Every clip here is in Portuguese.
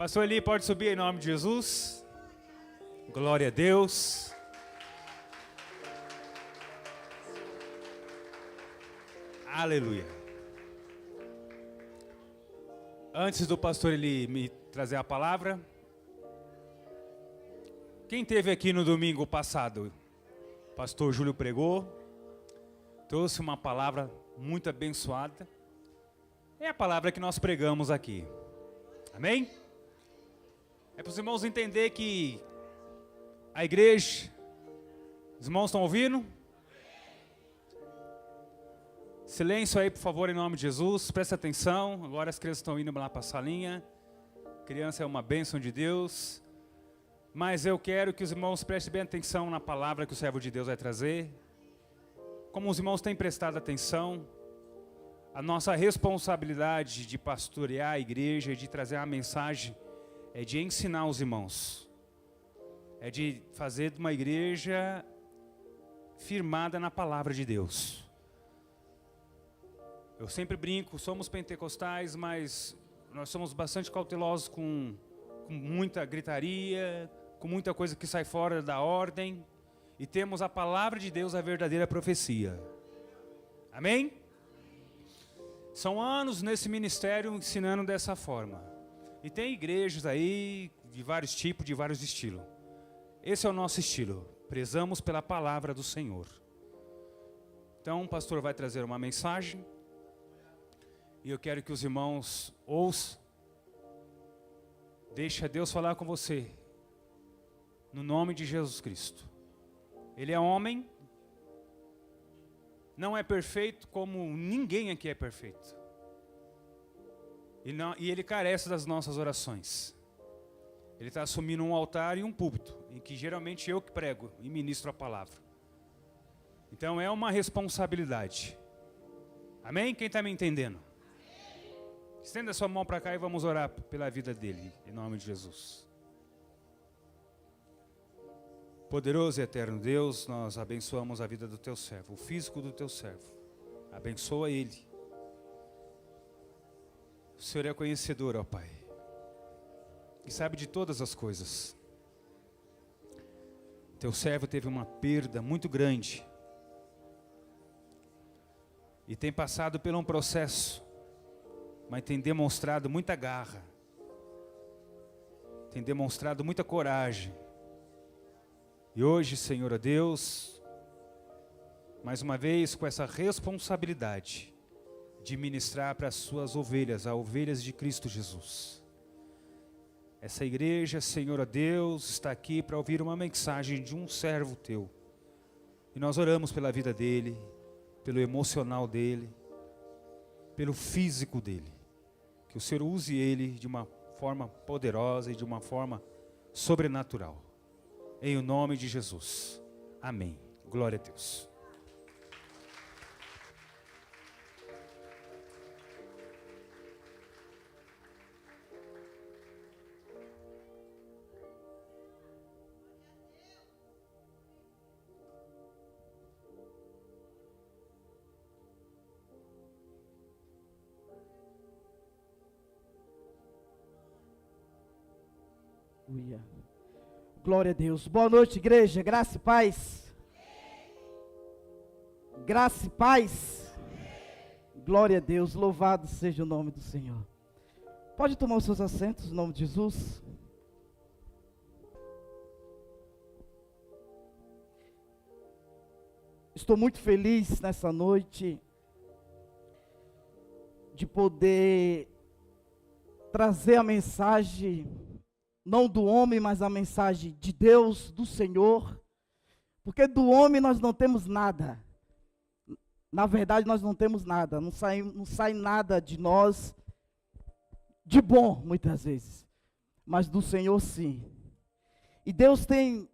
Pastor Eli, pode subir em nome de Jesus. Glória a Deus. Aleluia. Antes do pastor Eli me trazer a palavra, quem esteve aqui no domingo passado? O pastor Júlio pregou, trouxe uma palavra muito abençoada. É a palavra que nós pregamos aqui. Amém? É para os irmãos entenderem que a igreja, os irmãos estão ouvindo? Silêncio aí, por favor, em nome de Jesus, presta atenção. Agora as crianças estão indo lá para a salinha. Criança é uma bênção de Deus. Mas eu quero que os irmãos prestem bem atenção na palavra que o servo de Deus vai trazer. Como os irmãos têm prestado atenção, a nossa responsabilidade de pastorear a igreja e de trazer uma mensagem é de ensinar os irmãos. É de fazer uma igreja firmada na palavra de Deus. Eu sempre brinco, somos pentecostais, mas nós somos bastante cautelosos com muita gritaria, com muita coisa que sai fora da ordem. E temos a palavra de Deus, a verdadeira profecia. Amém? São anos nesse ministério ensinando dessa forma. E tem igrejas aí de vários tipos, de vários estilos. Esse é o nosso estilo. Prezamos pela palavra do Senhor. Então o pastor vai trazer uma mensagem. E eu quero que os irmãos ouçam. Deixa Deus falar com você. No nome de Jesus Cristo. Ele é homem. Não é perfeito como ninguém aqui é perfeito. E ele carece das nossas orações. Ele está assumindo um altar e um púlpito, em que geralmente eu que prego e ministro a palavra. Então é uma responsabilidade. Amém? Quem está me entendendo? Estenda sua mão para cá e vamos orar pela vida dele, em nome de Jesus. Poderoso e eterno Deus, nós abençoamos a vida do teu servo, o físico do teu servo. Abençoa ele. O Senhor é conhecedor, ó Pai, e sabe de todas as coisas. Teu servo teve uma perda muito grande e tem passado por um processo, mas tem demonstrado muita garra, tem demonstrado muita coragem. E hoje, Senhor, ó Deus, mais uma vez com essa responsabilidade de ministrar para as suas ovelhas, as ovelhas de Cristo Jesus. Essa igreja, Senhor, ó Deus, está aqui para ouvir uma mensagem de um servo teu. E nós oramos pela vida dele, pelo emocional dele, pelo físico dele. Que o Senhor use ele de uma forma poderosa e de uma forma sobrenatural. Em o nome de Jesus. Amém. Glória a Deus. Glória a Deus. Boa noite, igreja. Graça e paz. Graça e paz. Glória a Deus. Louvado seja o nome do Senhor. Pode tomar os seus assentos, em nome de Jesus. Estou muito feliz nessa noite de poder trazer a mensagem, não do homem, mas a mensagem de Deus, do Senhor, porque do homem nós não temos nada. Na verdade nós não temos nada, não sai nada de nós de bom, muitas vezes, mas do Senhor sim. E Deus tem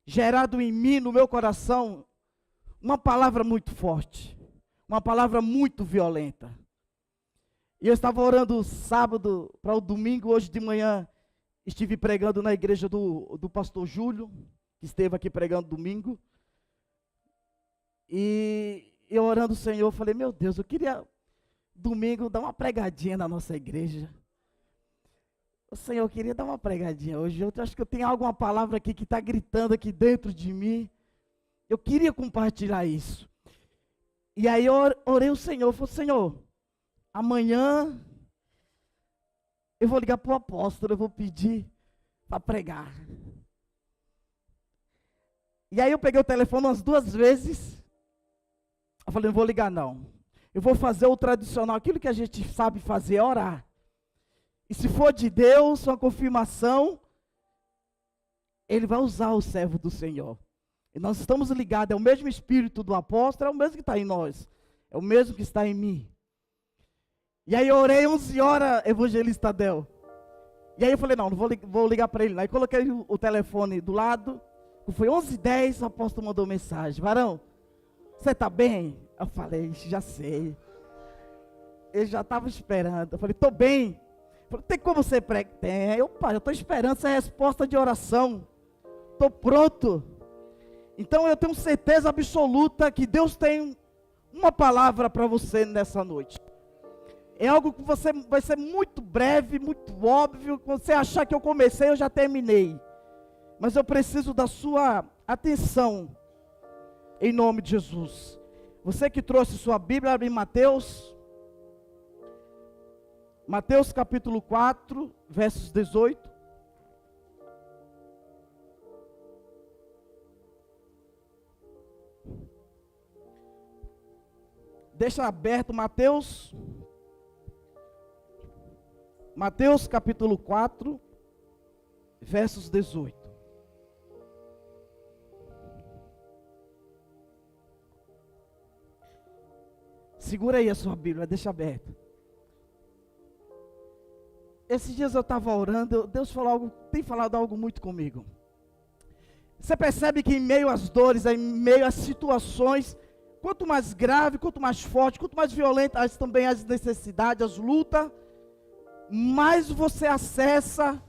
gerado em mim, no meu coração, uma palavra muito forte, uma palavra muito violenta. E eu estava orando sábado para o domingo, hoje de manhã estive pregando na igreja do pastor Júlio, que esteve aqui pregando domingo. E eu orando o Senhor, falei, meu Deus, eu queria domingo dar uma pregadinha na nossa igreja. Senhor, eu queria dar uma pregadinha hoje. Eu acho que eu tenho alguma palavra aqui que está gritando aqui dentro de mim. Eu queria compartilhar isso. E aí eu orei ao Senhor, falei, Senhor, amanhã eu vou ligar para o apóstolo, eu vou pedir para pregar. E aí eu peguei o telefone umas 2 vezes. Eu falei, não vou ligar não. Eu vou fazer o tradicional, aquilo que a gente sabe fazer, é orar. E se for de Deus, uma confirmação, Ele vai usar o servo do Senhor. E nós estamos ligados, é o mesmo Espírito do apóstolo, é o mesmo que está em nós. É o mesmo que está em mim. E aí eu orei 11 horas, evangelista Adel. E aí eu falei, não vou ligar para ele. Aí coloquei o telefone do lado. Foi 11h10, o apóstolo mandou mensagem. Varão, você está bem? Eu falei, já sei. Ele já estava esperando. Eu falei, estou bem. Eu falei, tem como você pregar? Tem. Eu estou esperando essa resposta de oração. Estou pronto. Então eu tenho certeza absoluta que Deus tem uma palavra para você nessa noite. É algo que vai ser muito breve, muito óbvio. Quando você achar que eu comecei, eu já terminei. Mas eu preciso da sua atenção, em nome de Jesus. Você que trouxe sua Bíblia, abre em Mateus. Mateus capítulo 4, versos 18. Deixa aberto Mateus capítulo 4, versos 18. Segura aí a sua Bíblia, deixa aberto. Esses dias eu estava orando, Deus tem falado algo muito comigo. Você percebe que em meio às dores, em meio às situações, quanto mais grave, quanto mais forte, quanto mais violenta também as necessidades, as lutas, mais você acessa,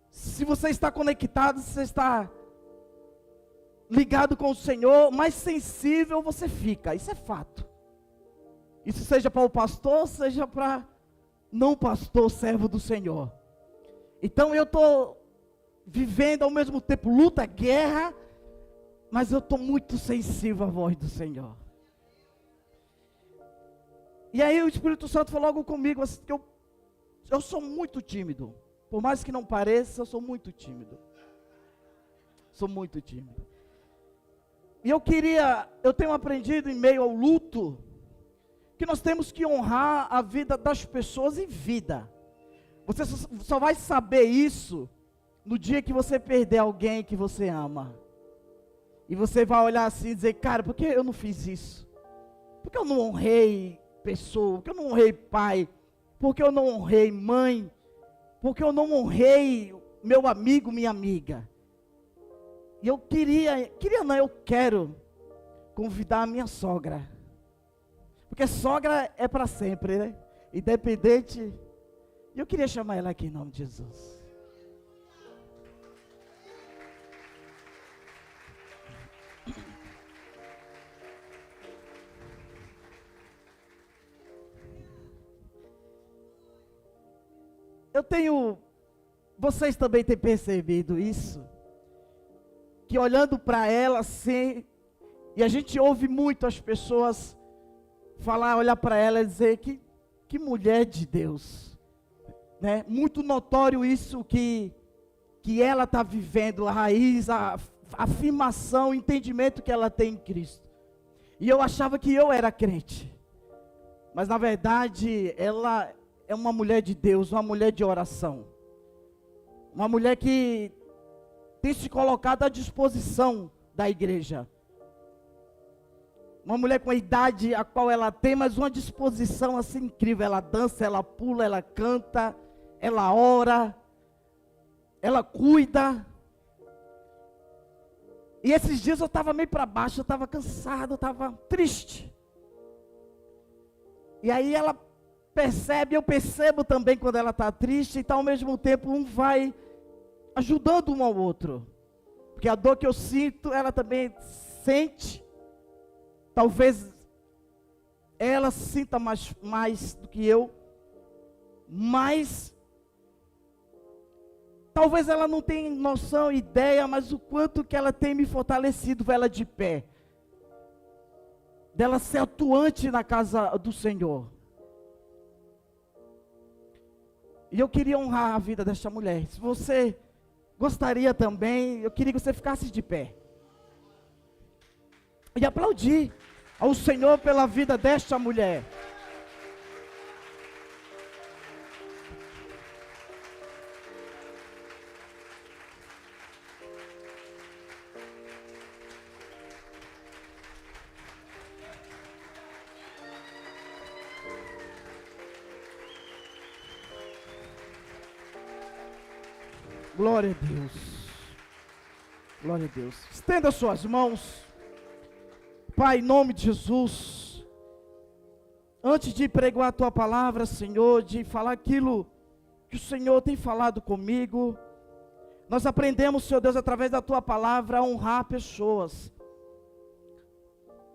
se você está conectado, se você está ligado com o Senhor, mais sensível você fica, isso é fato. Isso seja para o pastor, seja para não pastor, servo do Senhor. Então eu estou vivendo ao mesmo tempo luta, guerra, mas eu estou muito sensível à voz do Senhor. E aí o Espírito Santo falou algo comigo, assim, que eu sou muito tímido. Por mais que não pareça, eu sou muito tímido. Sou muito tímido. E eu tenho aprendido em meio ao luto, que nós temos que honrar a vida das pessoas em vida. Você só vai saber isso no dia que você perder alguém que você ama. E você vai olhar assim e dizer, cara, por que eu não fiz isso? Por que eu não honrei pessoa? Por que eu não honrei pai? Por que eu não honrei mãe? Por que eu não honrei meu amigo, minha amiga? E eu eu quero convidar a minha sogra. Porque sogra é para sempre, né? Independente. E eu queria chamar ela aqui em nome de Jesus. Vocês também têm percebido isso? Que olhando para ela assim, e a gente ouve muito as pessoas olhar para ela e dizer que mulher de Deus, né? Muito notório isso que ela está vivendo, a raiz, a afirmação, o entendimento que ela tem em Cristo. E eu achava que eu era crente, mas na verdade ela é uma mulher de Deus, uma mulher de oração, uma mulher que tem se colocado à disposição da igreja. Uma mulher com a idade a qual ela tem, mas uma disposição assim incrível. Ela dança, ela pula, ela canta, ela ora, ela cuida. E esses dias eu estava meio para baixo, eu estava cansado, eu estava triste. E aí ela percebe, eu percebo também quando ela está triste, então ao mesmo tempo um vai ajudando um ao outro. Porque a dor que eu sinto, ela também sente. Talvez ela sinta mais do que eu, mas Talvez ela não tenha noção, ideia, mas o quanto que ela tem me fortalecido, ela de pé. Dela ser atuante na casa do Senhor. E eu queria honrar a vida desta mulher. Se você gostaria também, eu queria que você ficasse de pé. E aplaudir ao Senhor pela vida desta mulher. Glória a Deus. Glória a Deus. Estenda suas mãos. Pai, em nome de Jesus. Antes de pregar a tua palavra, Senhor, de falar aquilo que o Senhor tem falado comigo, nós aprendemos, Senhor Deus, através da tua palavra, a honrar pessoas.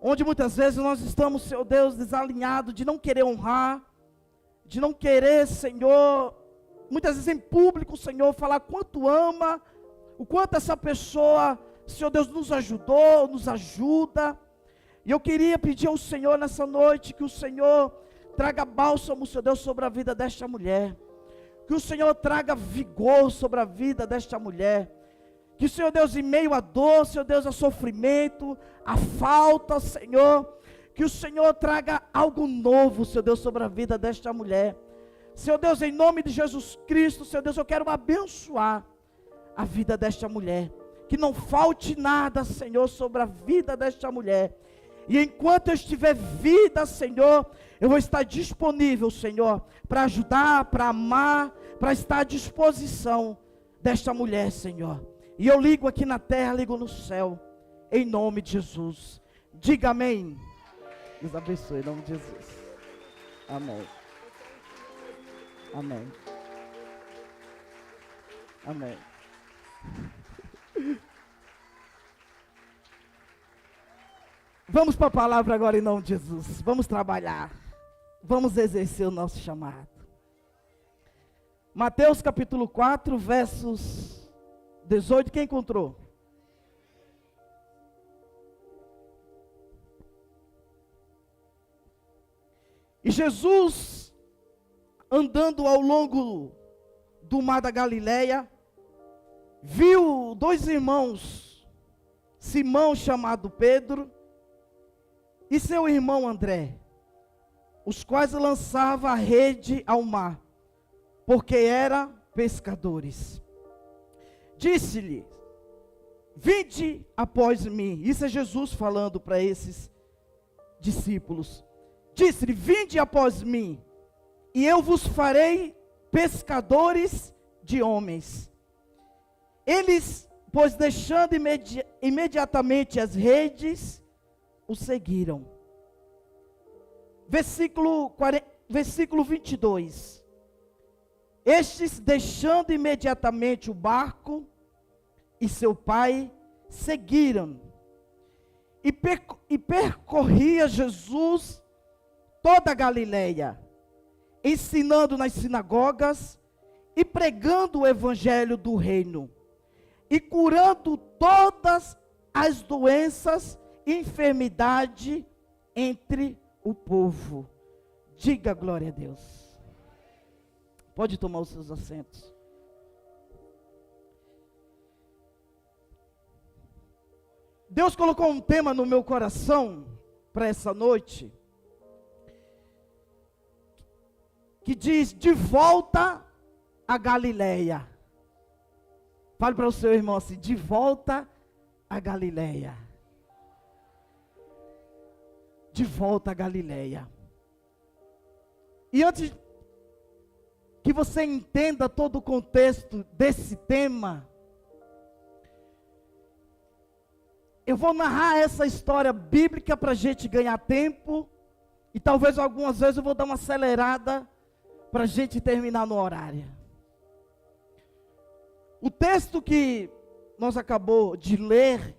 Onde muitas vezes nós estamos, Senhor Deus, desalinhados de não querer honrar, de não querer, Senhor, muitas vezes em público, Senhor, falar quanto ama, o quanto essa pessoa, Senhor Deus, nos ajudou, nos ajuda. E eu queria pedir ao Senhor nessa noite, que o Senhor traga bálsamo, Senhor Deus, sobre a vida desta mulher. Que o Senhor traga vigor sobre a vida desta mulher. Que o Senhor Deus, em meio à dor, Senhor Deus, a sofrimento, a falta, Senhor, que o Senhor traga algo novo, Senhor Deus, sobre a vida desta mulher. Senhor Deus, em nome de Jesus Cristo, Senhor Deus, eu quero abençoar a vida desta mulher. Que não falte nada, Senhor, sobre a vida desta mulher. E enquanto eu estiver vida, Senhor, eu vou estar disponível, Senhor, para ajudar, para amar, para estar à disposição desta mulher, Senhor. E eu ligo aqui na terra, ligo no céu, em nome de Jesus. Diga amém. Deus abençoe, em nome de Jesus. Amém. Amém. Amém. Vamos para a palavra agora em nome de Jesus. Vamos trabalhar. Vamos exercer o nosso chamado. Mateus capítulo 4, versos 18. Quem encontrou? E Jesus, andando ao longo do mar da Galileia, viu dois irmãos, Simão, chamado Pedro, e seu irmão André, os quais lançavam a rede ao mar, porque eram pescadores. Disse-lhe: vinde após mim. Isso é Jesus falando para esses discípulos. Disse-lhe: vinde após mim, e eu vos farei pescadores de homens. Eles, pois, deixando imediatamente as redes, o seguiram. Versículo 22. Estes, deixando imediatamente o barco e seu pai, seguiram. E percorria Jesus toda a Galileia, ensinando nas sinagogas e pregando o evangelho do reino, e curando todas as doenças e enfermidade entre o povo. Diga glória a Deus. Pode tomar os seus assentos. Deus colocou um tema no meu coração para essa noite, que diz: de volta a Galileia. Fale para o seu irmão assim: de volta a Galileia. De volta a Galileia. E antes que você entenda todo o contexto desse tema, eu vou narrar essa história bíblica para a gente ganhar tempo, e talvez algumas vezes eu vou dar uma acelerada para a gente terminar no horário. O texto que nós acabamos de ler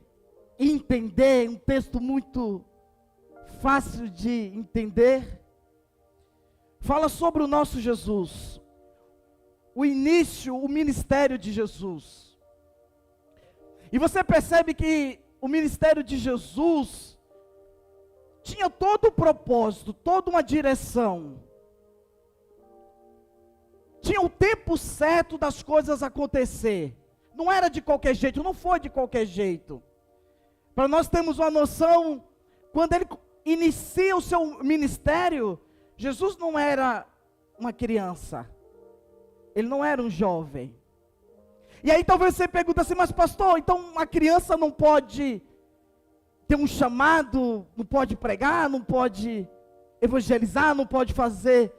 e entender, um texto muito fácil de entender, fala sobre o nosso Jesus, o início, o ministério de Jesus. E você percebe que o ministério de Jesus tinha todo o propósito, toda uma direção. Tinha o tempo certo das coisas acontecer. Não era de qualquer jeito, não foi de qualquer jeito. Para nós termos uma noção, quando ele inicia o seu ministério, Jesus não era uma criança. Ele não era um jovem. E aí talvez você pergunte assim, mas pastor, então uma criança não pode ter um chamado, não pode pregar, não pode evangelizar, não pode fazer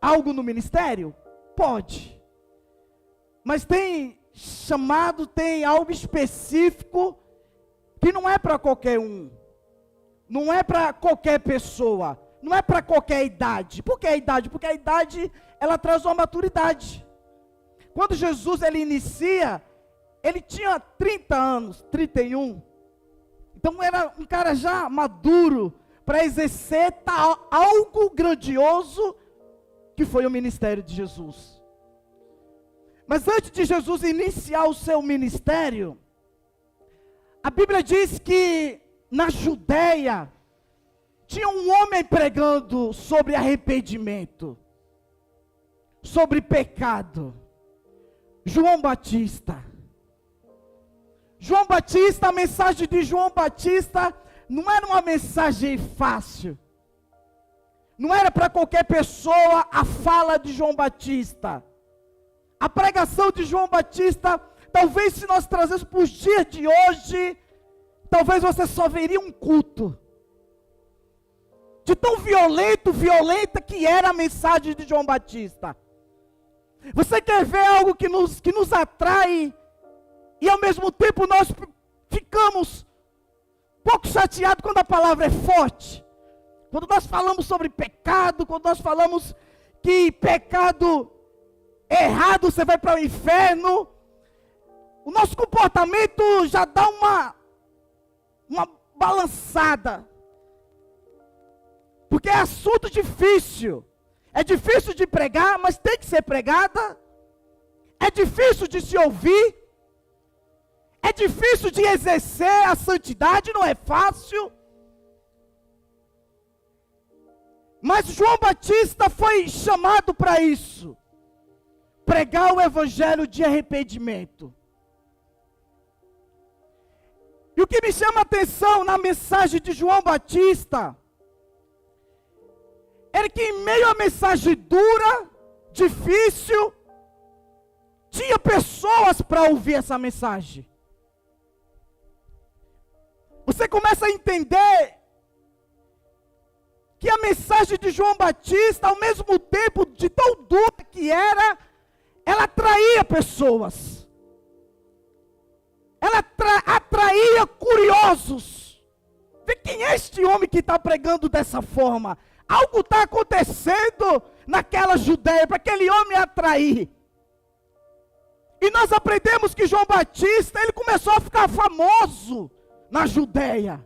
algo no ministério? Pode. Mas tem chamado, tem algo específico que não é para qualquer um. Não é para qualquer pessoa. Não é para qualquer idade. Por que a idade? Porque a idade, ela traz uma maturidade. Quando Jesus, ele inicia, ele tinha 30 anos, 31. Então era um cara já maduro para exercer algo grandioso que foi o ministério de Jesus. Mas antes de Jesus iniciar o seu ministério, a Bíblia diz que na Judeia tinha um homem pregando sobre arrependimento, sobre pecado. João Batista. João Batista, a mensagem de João Batista não era uma mensagem fácil. Não era para qualquer pessoa a fala de João Batista. A pregação de João Batista, talvez se nós trazêssemos para os dias de hoje, talvez você só veria um culto. De tão violenta que era a mensagem de João Batista. Você quer ver algo que nos atrai e ao mesmo tempo nós ficamos um pouco chateados quando a palavra é forte? Quando nós falamos sobre pecado, quando nós falamos que pecado errado você vai para o inferno, o nosso comportamento já dá uma balançada. Porque é assunto difícil. É difícil de pregar, mas tem que ser pregada. É difícil de se ouvir. É difícil de exercer a santidade, não é fácil. Mas João Batista foi chamado para isso. Pregar o evangelho de arrependimento. E o que me chama a atenção na mensagem de João Batista era que em meio à mensagem dura, difícil, tinha pessoas para ouvir essa mensagem. Você começa a entender que a mensagem de João Batista, ao mesmo tempo de tão dura que era, ela atraía pessoas. Ela atraía curiosos. Vê quem é este homem que está pregando dessa forma. Algo está acontecendo naquela Judeia para aquele homem atrair. E nós aprendemos que João Batista, ele começou a ficar famoso na Judeia.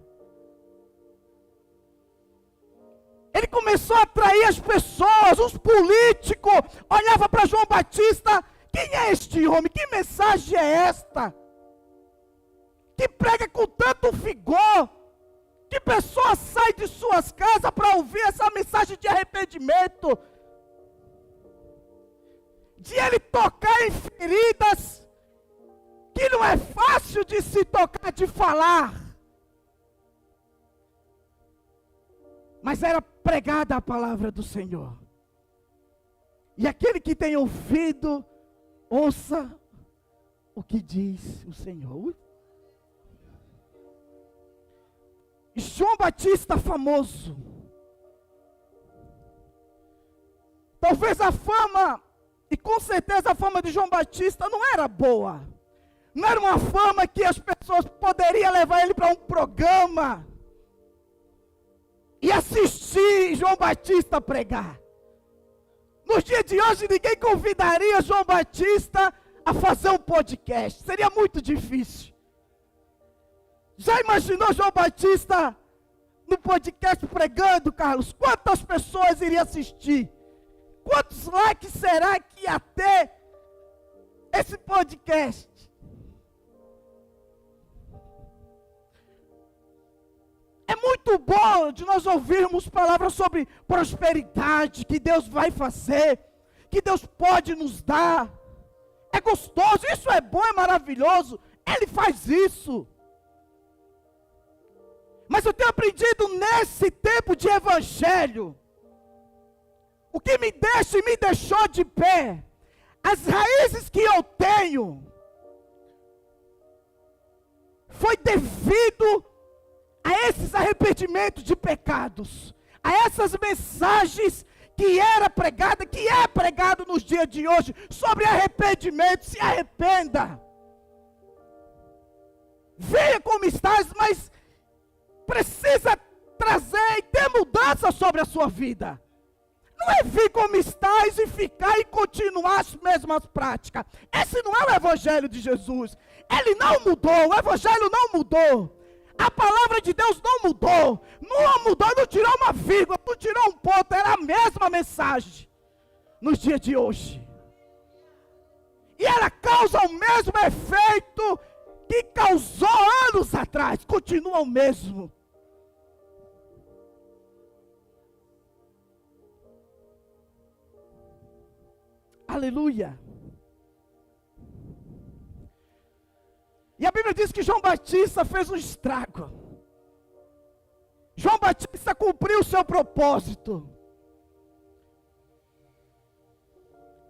Ele começou a atrair as pessoas, os políticos olhavam para João Batista. Quem é este homem? Que mensagem é esta? Que prega com tanto vigor. Que pessoa sai de suas casas para ouvir essa mensagem de arrependimento? De ele tocar em feridas que não é fácil de se tocar, de falar. Mas era pregada a palavra do Senhor. E aquele que tem ouvido, ouça o que diz o Senhor. João Batista famoso. Talvez a fama, e com certeza a fama de João Batista não era boa. Não era uma fama que as pessoas poderiam levar ele para um programa e assistir João Batista pregar. Nos dias de hoje ninguém convidaria João Batista a fazer um podcast. Seria muito difícil. Já imaginou João Batista no podcast pregando, Carlos? Quantas pessoas iriam assistir? Quantos likes será que ia ter esse podcast? É muito bom de nós ouvirmos palavras sobre prosperidade, que Deus vai fazer, que Deus pode nos dar. É gostoso, isso é bom, é maravilhoso. Ele faz isso. Mas eu tenho aprendido nesse tempo de evangelho, o que me deixa e me deixou de pé, as raízes que eu tenho, foi devido a esses arrependimentos de pecados, a essas mensagens que era pregada, que é pregado nos dias de hoje, sobre arrependimento. Se arrependa. Venha como estás, mas precisa trazer e ter mudança sobre a sua vida. Não é vir como estás e ficar e continuar as mesmas práticas. Esse não é o evangelho de Jesus. Ele não mudou, o evangelho não mudou. A palavra de Deus não mudou. Não mudou, não tirou uma vírgula, não tirou um ponto. Era a mesma mensagem nos dias de hoje. E ela causa o mesmo efeito que causou anos atrás. Continua o mesmo. Aleluia. E a Bíblia diz que João Batista fez um estrago. João Batista cumpriu o seu propósito.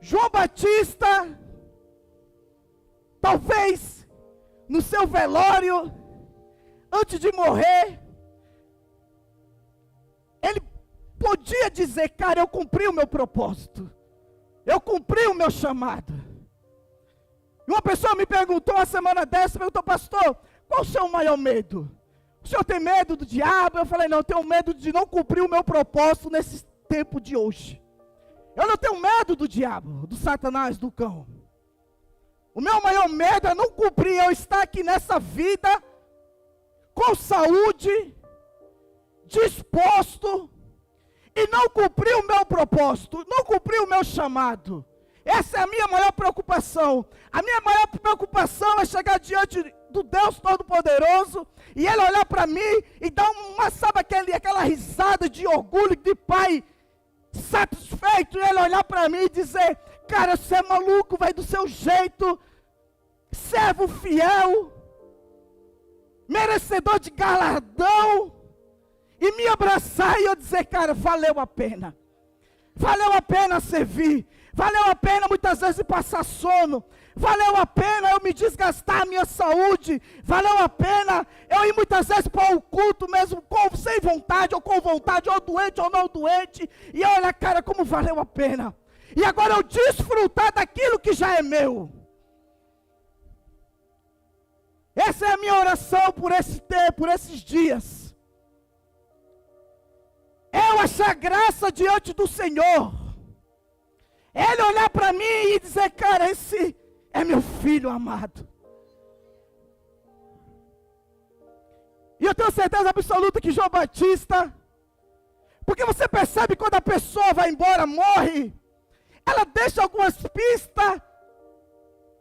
João Batista, talvez no seu velório, antes de morrer, ele podia dizer: cara, eu cumpri o meu propósito. Eu cumpri o meu chamado. E uma pessoa me perguntou uma semana dessa, perguntou: pastor, qual o seu maior medo? O senhor tem medo do diabo? Eu falei: não, eu tenho medo de não cumprir o meu propósito nesse tempo de hoje. Eu não tenho medo do diabo, do Satanás, do cão. O meu maior medo é não cumprir, eu estar aqui nessa vida, com saúde, disposto, e não cumprir o meu propósito, não cumprir o meu chamado. Essa é a minha maior preocupação. A minha maior preocupação é chegar diante do Deus Todo-Poderoso e Ele olhar para mim e dar sabe aquela risada de orgulho de pai satisfeito, e Ele olhar para mim e dizer: cara, você é maluco, vai do seu jeito, servo fiel, merecedor de galardão, e me abraçar e eu dizer: cara, valeu a pena. Valeu a pena servir. Valeu a pena muitas vezes passar sono. Valeu a pena eu me desgastar a minha saúde. Valeu a pena eu ir muitas vezes para o culto mesmo sem vontade, ou com vontade, ou doente ou não doente. E olha, cara, como valeu a pena. E agora eu desfrutar daquilo que já é meu. Essa é a minha oração por esse tempo, por esses dias. Eu achar graça diante do Senhor. Ele olhar para mim e dizer: cara, esse é meu filho amado. E eu tenho certeza absoluta que João Batista, porque você percebe quando a pessoa vai embora, morre, ela deixa algumas pistas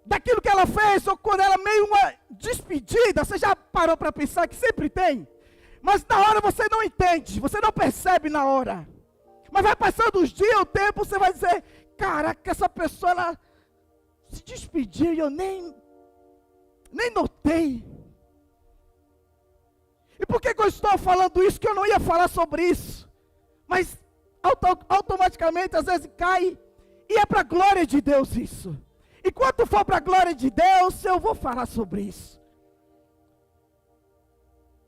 daquilo que ela fez, ou quando ela meio uma despedida. Você já parou para pensar que sempre tem? Mas na hora você não entende, você não percebe na hora. Mas vai passando os dias, o tempo, você vai dizer: caraca, essa pessoa, ela se despediu e eu nem notei. E por que eu estou falando isso? Que eu não ia falar sobre isso. Mas automaticamente, às vezes cai, e é para a glória de Deus isso. E quando for para a glória de Deus, eu vou falar sobre isso.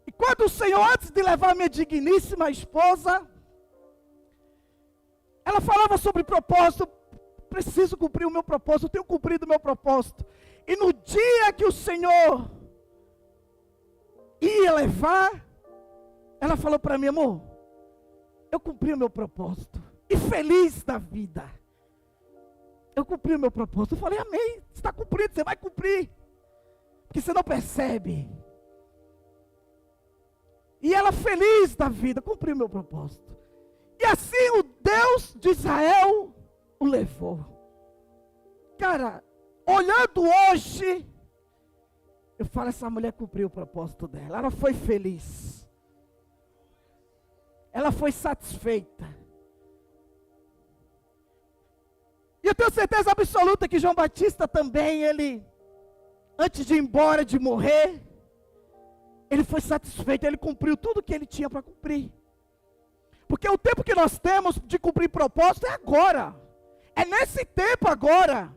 E quando o Senhor, antes de levar minha digníssima esposa, ela falava sobre propósito. Preciso cumprir o meu propósito, eu tenho cumprido o meu propósito. E no dia que o Senhor ia levar, ela falou para mim: amor, eu cumpri o meu propósito. E feliz da vida. Eu cumpri o meu propósito. Eu falei: amém, está cumprido, você vai cumprir. Porque você não percebe. E ela feliz da vida, cumpriu o meu propósito. E assim o Deus de Israel o levou. Cara, olhando hoje, eu falo, essa mulher cumpriu o propósito dela. Ela foi feliz. Ela foi satisfeita. E eu tenho certeza absoluta que João Batista também, ele, antes de ir embora, de morrer, ele foi satisfeito, ele cumpriu tudo que ele tinha para cumprir. Porque o tempo que nós temos de cumprir propósito é agora. É nesse tempo agora.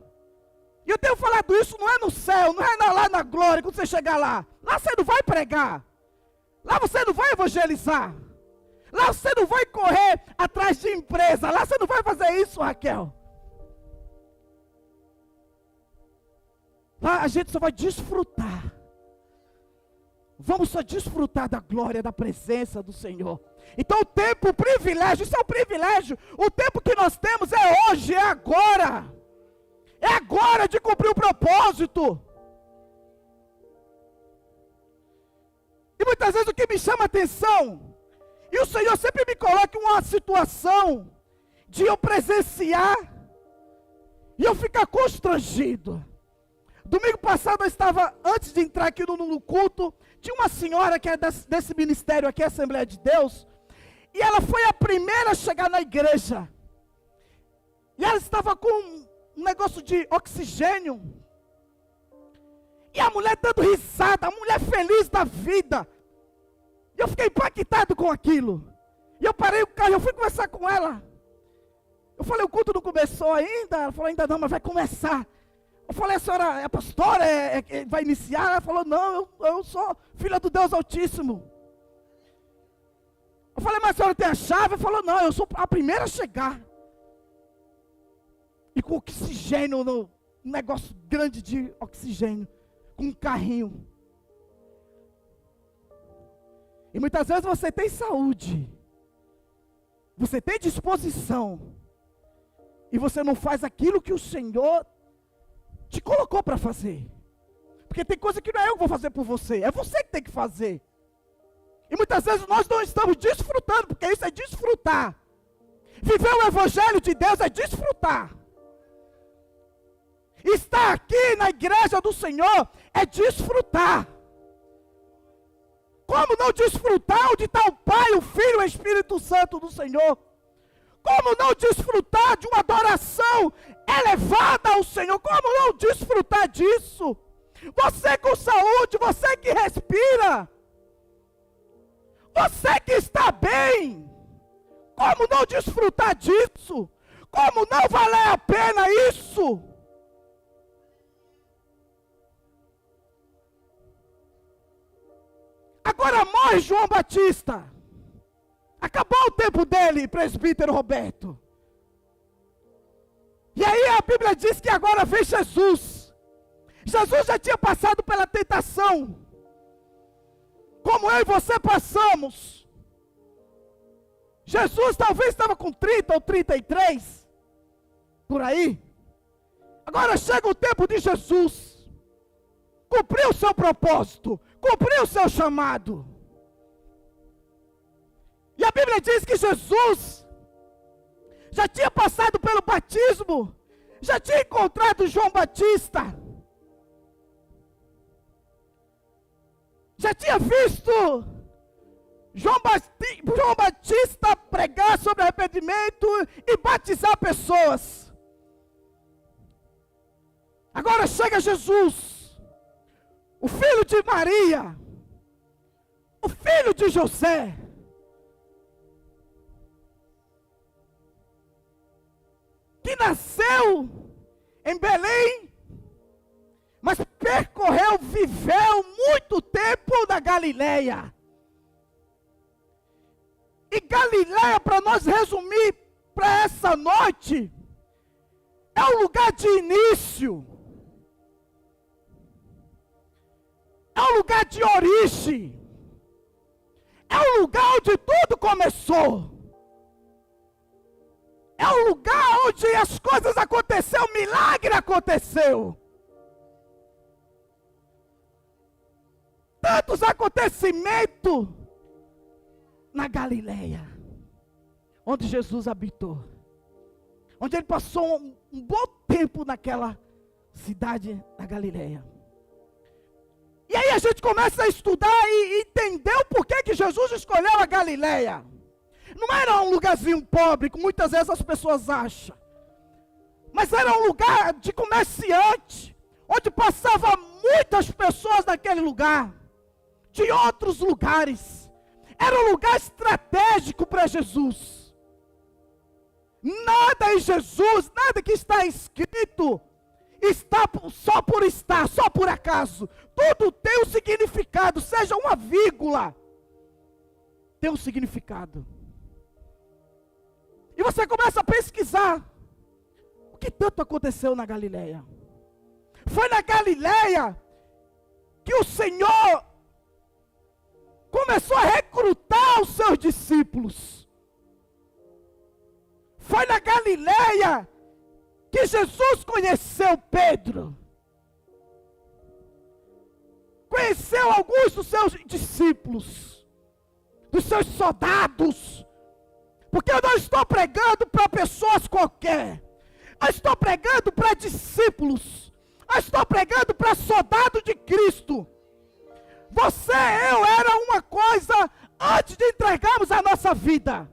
E eu tenho falado isso, não é no céu, não é lá na glória, quando você chegar lá. Lá você não vai pregar. Lá você não vai evangelizar. Lá você não vai correr atrás de empresa. Lá você não vai fazer isso, Raquel. Lá a gente só vai desfrutar. Vamos só desfrutar da glória, da presença do Senhor. Então o tempo, o privilégio, isso é um privilégio. O tempo que nós temos é hoje, é agora. É agora de cumprir o propósito. E muitas vezes o que me chama a atenção, e o Senhor sempre me coloca em uma situação de eu presenciar e eu ficar constrangido. Domingo passado eu estava, antes de entrar aqui no culto, tinha uma senhora que é desse ministério aqui, Assembleia de Deus, e ela foi a primeira a chegar na igreja. E ela estava com um negócio de oxigênio. E a mulher dando risada, a mulher feliz da vida. E eu fiquei impactado com aquilo. E eu parei o carro, eu fui conversar com ela. Eu falei, o culto não começou ainda? Ela falou, ainda não, mas vai começar. Eu falei, a senhora é pastora, vai iniciar? Ela falou, não, eu sou filha do Deus Altíssimo. Eu falei, mas a senhora tem a chave? Ela falou, não, eu sou a primeira a chegar. E com oxigênio, um negócio grande de oxigênio, com um carrinho. E muitas vezes você tem saúde, você tem disposição, e você não faz aquilo que o Senhor te colocou para fazer. Porque tem coisa que não é eu que vou fazer por você, é você que tem que fazer. E muitas vezes nós não estamos desfrutando, porque isso é desfrutar. Viver o Evangelho de Deus é desfrutar. Estar aqui na igreja do Senhor é desfrutar. Como não desfrutar onde está o Pai, o Filho e o Espírito Santo do Senhor? Como não desfrutar de uma adoração elevada ao Senhor? Como não desfrutar disso? Você com saúde, você que respira, você que está bem, como não desfrutar disso? Como não valer a pena isso? Agora morre João Batista. Acabou o tempo dele, presbítero Roberto. E aí a Bíblia diz que agora vem Jesus. Jesus já tinha passado pela tentação, como eu e você passamos. Jesus talvez estava com 30 ou 33, por aí. Agora chega o tempo de Jesus cumprir o seu propósito, cumprir o seu chamado. E a Bíblia diz que Jesus já tinha passado pelo batismo, já tinha encontrado João Batista, já tinha visto João Batista pregar sobre arrependimento e batizar pessoas. Agora chega Jesus, o filho de Maria, o filho de José, que nasceu em Belém, mas percorreu, viveu muito tempo na Galileia. E Galileia, para nós resumir para essa noite, é um lugar de início, é um lugar de origem, é um lugar onde tudo começou. É um lugar onde as coisas aconteceram, o milagre aconteceu. Tantos acontecimentos na Galileia, onde Jesus habitou. onde ele passou um bom tempo naquela cidade da Galileia. E aí a gente começa a estudar e entender o porquê que Jesus escolheu a Galileia. Não era um lugarzinho pobre, como muitas vezes as pessoas acham. Mas era um lugar de comerciante, onde passavam muitas pessoas naquele lugar, de outros lugares. Era um lugar estratégico para Jesus. Nada em Jesus, nada que está escrito, está só por estar, só por acaso. Tudo tem um significado, seja uma vírgula, tem um significado. E você começa a pesquisar, o que tanto aconteceu na Galileia? Foi na Galileia que o Senhor começou a recrutar os seus discípulos. Foi na Galileia que Jesus conheceu Pedro. Conheceu alguns dos seus discípulos, dos seus soldados. Porque eu não estou pregando para pessoas qualquer. Eu estou pregando para discípulos. Eu estou pregando para soldado de Cristo. Você, eu era uma coisa antes de entregarmos a nossa vida.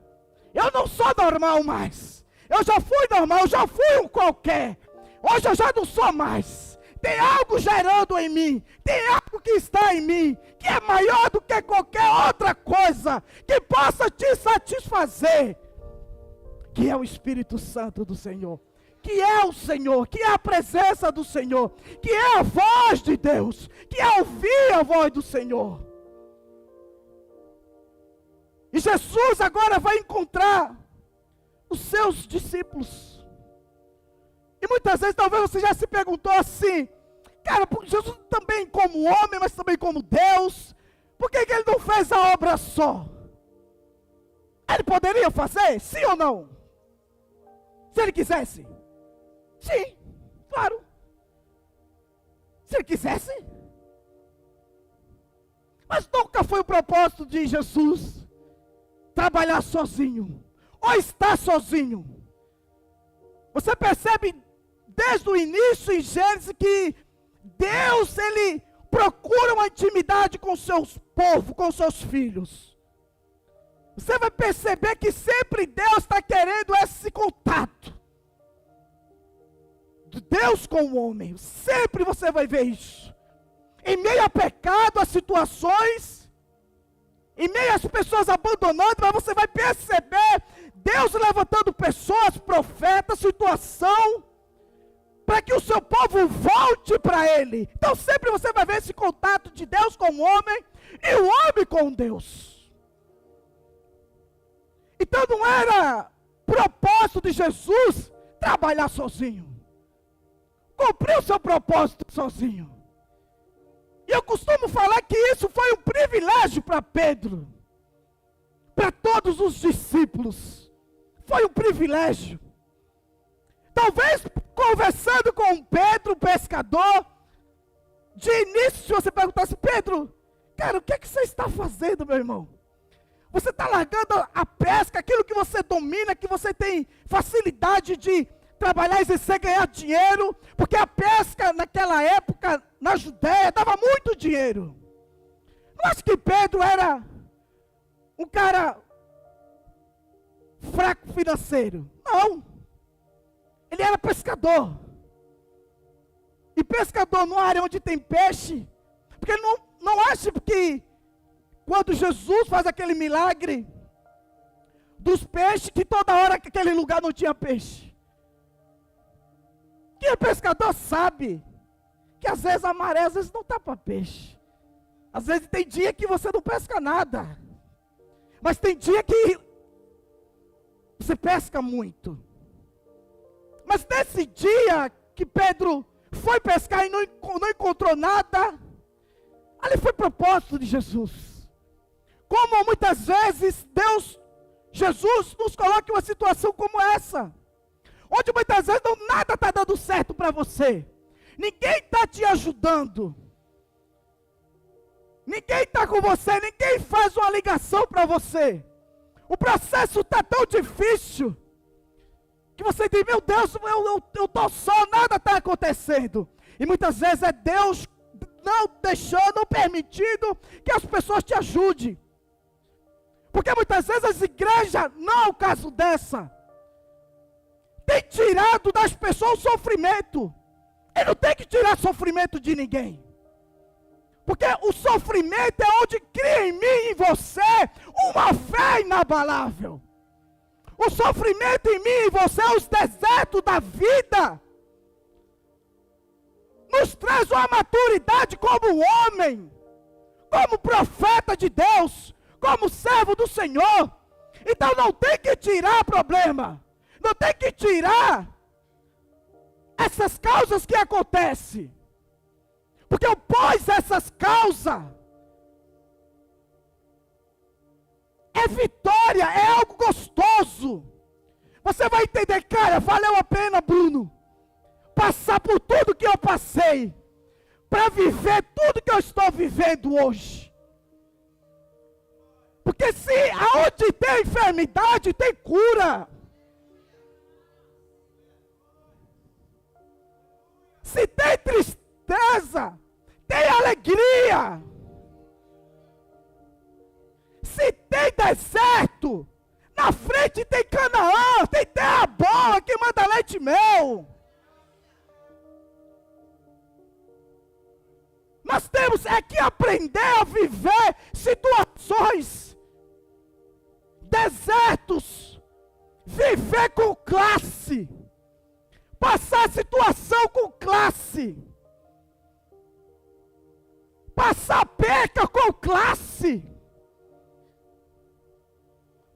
Eu não sou normal mais. Eu já fui normal, eu já fui um qualquer. Hoje eu já não sou mais. Tem algo gerando em mim. Tem algo que está em mim, que é maior do que qualquer outra coisa, que possa te satisfazer. Que é o Espírito Santo do Senhor. Que é o Senhor, que é a presença do Senhor, que é a voz de Deus, que é ouvir a voz do Senhor. E Jesus agora vai encontrar os seus discípulos. E muitas vezes talvez você já se perguntou assim, cara, Jesus também como homem, mas também como Deus, por que ele não fez a obra só? Ele poderia fazer, sim ou não? Se ele quisesse? Sim, claro. Se ele quisesse. Mas nunca foi o propósito de Jesus trabalhar sozinho, ou estar sozinho. Você percebe desde o início em Gênesis que Deus, ele procura uma intimidade com seus povos, com seus filhos. Você vai perceber que sempre Deus está querendo esse contato. De Deus com o homem. Sempre você vai ver isso. Em meio a pecado, a situações, em meio às pessoas abandonando, mas você vai perceber Deus levantando pessoas, profetas, situação, para que o seu povo volte para Ele. Então sempre você vai ver esse contato de Deus com o homem e o homem com Deus. Então não era propósito de Jesus trabalhar sozinho. Cumpriu o seu propósito sozinho. E eu costumo falar que isso foi um privilégio para Pedro. Para todos os discípulos. Foi um privilégio. Talvez conversando com Pedro, o pescador, de início se você perguntasse, Pedro, cara, o que é que você está fazendo, meu irmão? Você está largando a pesca, aquilo que você domina, que você tem facilidade de trabalhar, exercer, ganhar dinheiro, porque a pesca naquela época, na Judéia, dava muito dinheiro. Não acho que Pedro era um cara fraco financeiro. Não. Ele era pescador. E pescador numa área onde tem peixe, porque não acha que quando Jesus faz aquele milagre dos peixes, que toda hora que aquele lugar não tinha peixe. Quem é pescador sabe que às vezes a maré às vezes não está para peixe. Às vezes tem dia que você não pesca nada. Mas tem dia que você pesca muito. Mas nesse dia que Pedro foi pescar e não encontrou nada, ali foi propósito de Jesus. Como muitas vezes Jesus nos coloca em uma situação como essa. Onde muitas vezes nada está dando certo para você. Ninguém está te ajudando. Ninguém está com você, ninguém faz uma ligação para você. O processo está tão difícil. que você diz, meu Deus, eu estou só, nada está acontecendo. E muitas vezes é Deus não deixando, não permitindo que as pessoas te ajudem. Porque muitas vezes as igrejas, não é o caso dessa, tem tirado das pessoas o sofrimento. Ele não tem que tirar sofrimento de ninguém. Porque o sofrimento é onde cria em mim e em você uma fé inabalável. O sofrimento em mim e em você, os desertos da vida, nos traz uma maturidade como homem, como profeta de Deus, como servo do Senhor. Então não tem que tirar problema, não tem que tirar essas causas que acontecem, porque eu pus essas causas, é vitória, é algo gostoso. Você vai entender, cara, valeu a pena, Bruno, passar por tudo que eu passei, para viver tudo que eu estou vivendo hoje. Porque se aonde tem enfermidade, tem cura. Se tem tristeza, tem alegria. Se tem deserto, na frente tem Canaã, tem terra boa que manda leite e mel. Nós temos que aprender a viver situações, desertos, viver com classe, passar situação com classe, passar perca com classe.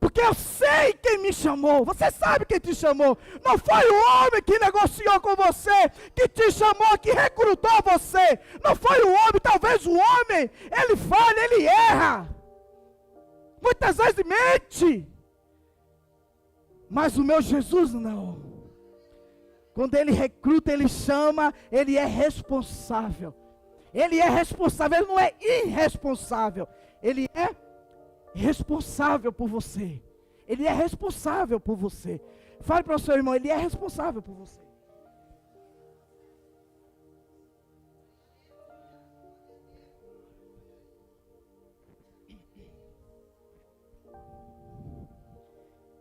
Porque eu sei quem me chamou. Você sabe quem te chamou. Não foi o homem que negociou com você, que te chamou, que recrutou você. Não foi o homem. Talvez o homem, ele falha, ele erra. Muitas vezes mente. Mas o meu Jesus não. Quando ele recruta, ele chama, ele é responsável. Ele é responsável, ele não é irresponsável. Ele é responsável por você. Ele é responsável por você. Fale para o seu irmão, ele é responsável por você.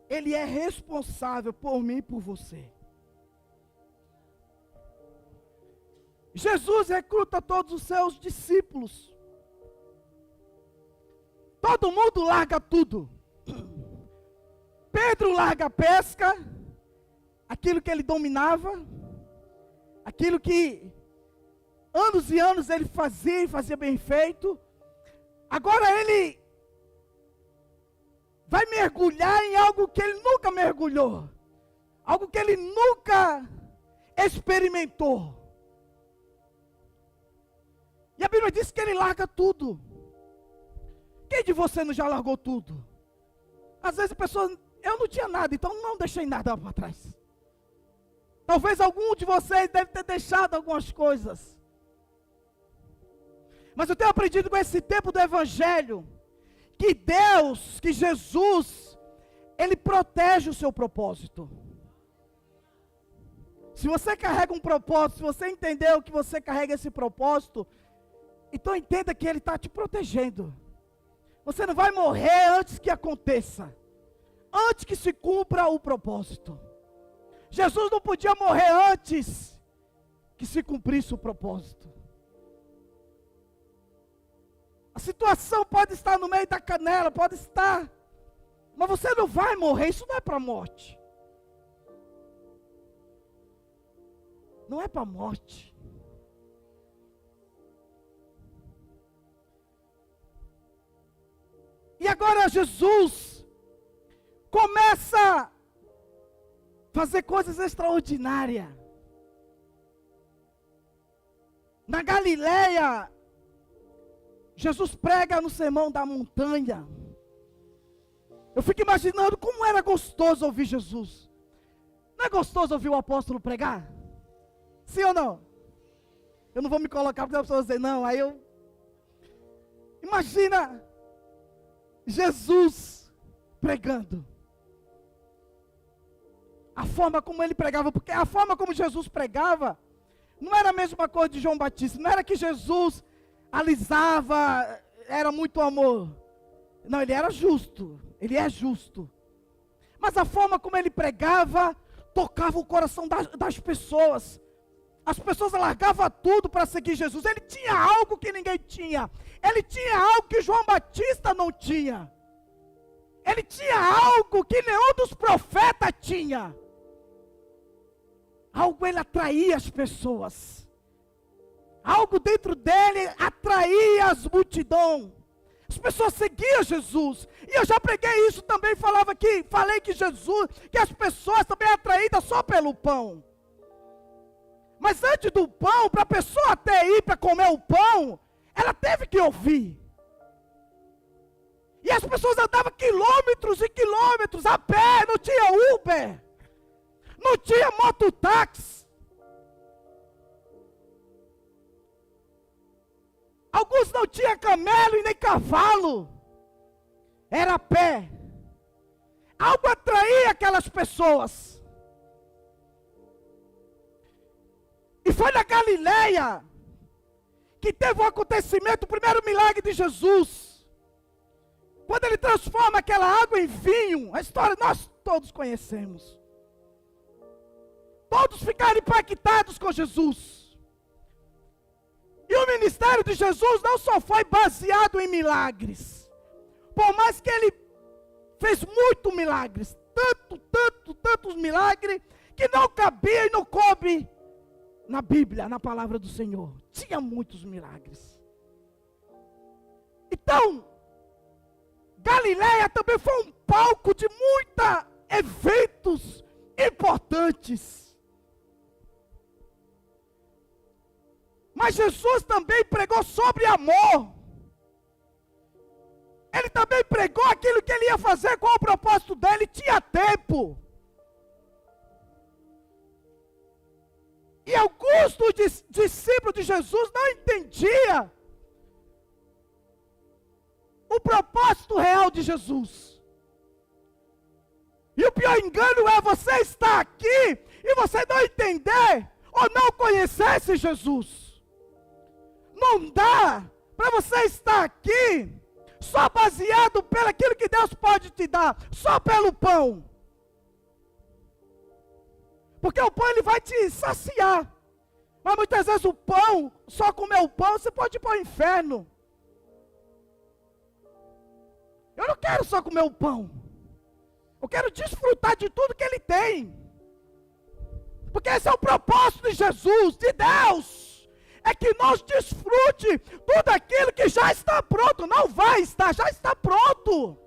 Ele é responsável por mim e por você. Jesus recruta todos os seus discípulos. Todo mundo larga tudo. Pedro larga a pesca, aquilo que ele dominava, aquilo que anos e anos ele fazia e fazia bem feito. Agora ele vai mergulhar em algo que ele nunca mergulhou, algo que ele nunca experimentou. E a Bíblia diz que ele larga tudo. Quem de você não já largou tudo? Às vezes a pessoa, eu não tinha nada, então não deixei nada para trás. Talvez algum de vocês deve ter deixado algumas coisas. Mas eu tenho aprendido com esse tempo do Evangelho, que Deus, que Jesus, Ele protege o seu propósito. Se você carrega um propósito, se você entendeu que você carrega esse propósito, então entenda que Ele está te protegendo. Você não vai morrer antes que aconteça, antes que se cumpra o propósito. Jesus não podia morrer antes que se cumprisse o propósito. A situação pode estar no meio da canela, pode estar, mas você não vai morrer, isso não é para a morte. Não é para a morte. E agora Jesus começa a fazer coisas extraordinárias. Na Galileia, Jesus prega no Sermão da Montanha. Eu fico imaginando como era gostoso ouvir Jesus. Não é gostoso ouvir o apóstolo pregar? Sim ou não? Eu não vou me colocar porque a pessoa dizer não, aí eu... Imagina Jesus pregando. A forma como ele pregava, porque a forma como Jesus pregava não era a mesma coisa de João Batista. Não era que Jesus alisava, era muito amor. Não, ele era justo. Ele é justo. Mas a forma como ele pregava tocava o coração das pessoas. As pessoas largavam tudo para seguir Jesus. Ele tinha algo que ninguém tinha. Ele tinha algo que João Batista não tinha. Ele tinha algo que nenhum dos profetas tinha. Algo ele atraía as pessoas. Algo dentro dele atraía as multidões. As pessoas seguiam Jesus. E eu já preguei isso também, falei que Jesus, que as pessoas também atraídas só pelo pão. Mas antes do pão, para a pessoa até ir para comer o pão, ela teve que ouvir. E as pessoas andavam quilômetros e quilômetros a pé, não tinha Uber, não tinha mototáxi. Alguns não tinham camelo e nem cavalo, era a pé. Algo atraía aquelas pessoas. E foi na Galileia que teve um acontecimento, o primeiro milagre de Jesus. Quando ele transforma aquela água em vinho, a história nós todos conhecemos. Todos ficaram impactados com Jesus. E o ministério de Jesus não só foi baseado em milagres. Por mais que ele fez muitos milagres, tantos milagres, que não cabia e não coube na Bíblia, na palavra do Senhor. Tinha muitos milagres. Então, Galileia também foi um palco de muitos eventos importantes. Mas Jesus também pregou sobre amor. Ele também pregou aquilo que ele ia fazer, qual o propósito dele, tinha tempo. E alguns dos discípulos de Jesus não entendiam o propósito real de Jesus. E o pior engano é você estar aqui e você não entender ou não conhecer esse Jesus. Não dá para você estar aqui só baseado pelo aquilo que Deus pode te dar, só pelo pão. Porque o pão ele vai te saciar. Mas muitas vezes o pão, só comer o pão, você pode ir para o inferno. Eu não quero só comer o pão. Eu quero desfrutar de tudo que ele tem. Porque esse é o propósito de Jesus, de Deus. É que nós desfrute tudo aquilo que já está pronto. Não vai estar, já está pronto.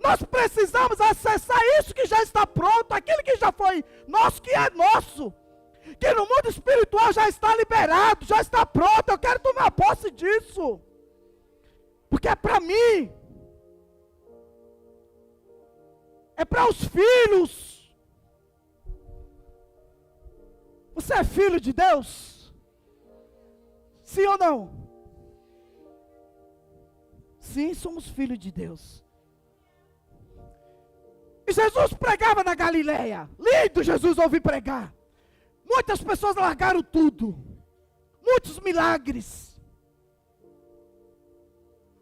Nós precisamos acessar isso que já está pronto, aquilo que já foi nosso, que é nosso. Que no mundo espiritual já está liberado, já está pronto. Eu quero tomar posse disso. Porque é para mim. É para os filhos. Você é filho de Deus? Sim ou não? Sim, somos filhos de Deus. E Jesus pregava na Galileia. Lindo Jesus ouvir pregar. Muitas pessoas largaram tudo. Muitos milagres.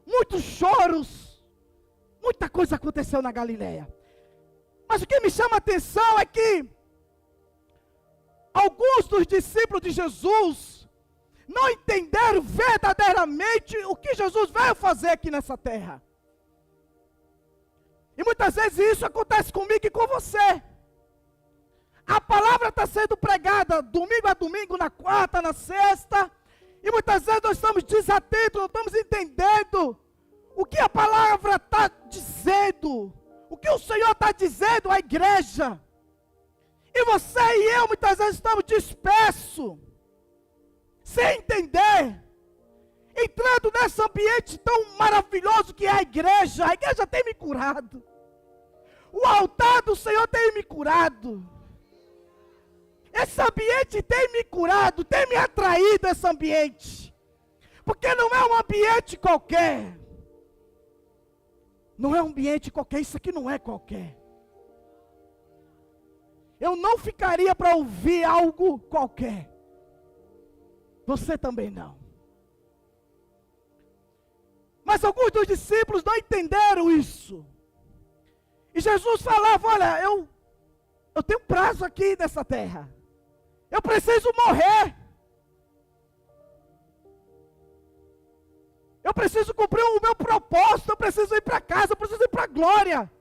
Muitos choros. Muita coisa aconteceu na Galileia. Mas o que me chama a atenção é que alguns dos discípulos de Jesus não entenderam verdadeiramente o que Jesus veio fazer aqui nessa terra. E muitas vezes isso acontece comigo e com você. A palavra está sendo pregada domingo a domingo, na quarta, na sexta. E muitas vezes nós estamos desatentos, não estamos entendendo o que a palavra está dizendo. O que o Senhor está dizendo à igreja. E você e eu muitas vezes estamos dispersos. Sem entender. Entrando nesse ambiente tão maravilhoso que é a igreja. A igreja tem me curado. O altar do Senhor tem me curado. Esse ambiente tem me curado, tem me atraído esse ambiente. Porque não é um ambiente qualquer. Não é um ambiente qualquer, isso aqui não é qualquer. eu não ficaria para ouvir algo qualquer. Você também não. Mas alguns dos discípulos não entenderam isso. E Jesus falava, olha, eu tenho prazo aqui nessa terra. Eu preciso morrer. Eu preciso cumprir o meu propósito, eu preciso ir para casa, eu preciso ir para a glória.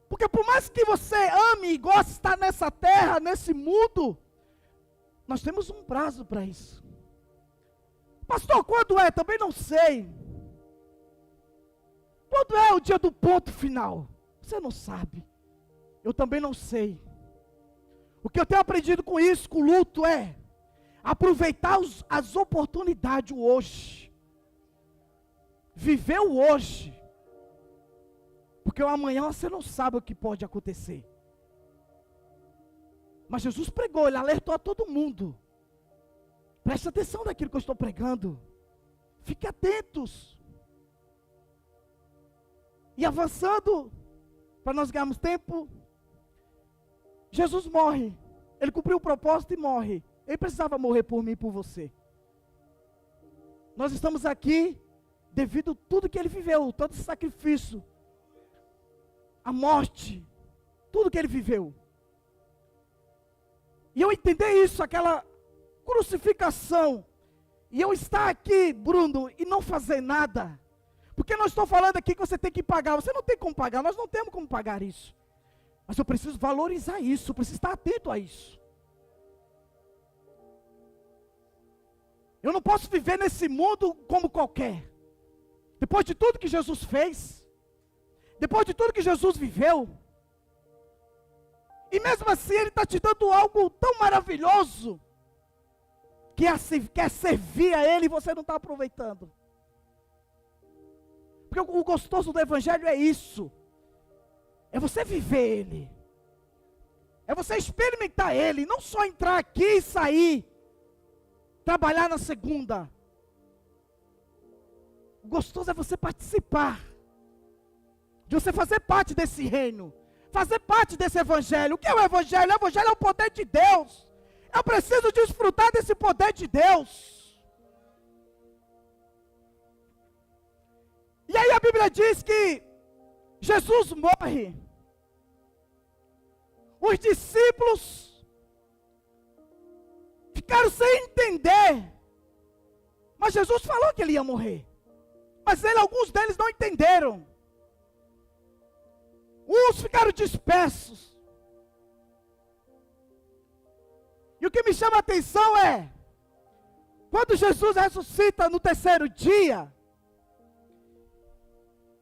Porque por mais que você ame e goste de estar nessa terra, nesse mundo, nós temos um prazo para isso. Pastor, quando é? Também não sei. Quando é o dia do ponto final? Você não sabe. Eu também não sei. O que eu tenho aprendido com isso, com o luto, é aproveitar as oportunidades hoje. Viver o hoje. Porque o amanhã você não sabe o que pode acontecer. Mas Jesus pregou, ele alertou a todo mundo. Preste atenção naquilo que eu estou pregando. Fique atentos. E avançando, para nós ganharmos tempo, Jesus morre. Ele cumpriu o propósito e morre. Ele precisava morrer por mim e por você. Nós estamos aqui devido a tudo que ele viveu, todo esse sacrifício, a morte, tudo que ele viveu. E eu entender isso, aquela crucificação, e eu estar aqui, Bruno, e não fazer nada, porque não estou falando aqui que você tem que pagar, você não tem como pagar, nós não temos como pagar isso, mas eu preciso valorizar isso, eu preciso estar atento a isso. Eu não posso viver nesse mundo como qualquer, depois de tudo que Jesus fez, depois de tudo que Jesus viveu, e mesmo assim ele está te dando algo tão maravilhoso, que quer servir a ele e você não está aproveitando. Porque o gostoso do evangelho é isso, é você viver ele, é você experimentar ele, não só entrar aqui e sair, trabalhar na segunda. O gostoso é você participar, de você fazer parte desse reino, fazer parte desse evangelho. O que é o evangelho? O evangelho é o poder de Deus. Eu preciso desfrutar desse poder de Deus. E aí a Bíblia diz que Jesus morre. Os discípulos ficaram sem entender. Mas Jesus falou que ele ia morrer. Mas alguns deles não entenderam. Uns ficaram dispersos. E o que me chama a atenção é, quando Jesus ressuscita no terceiro dia,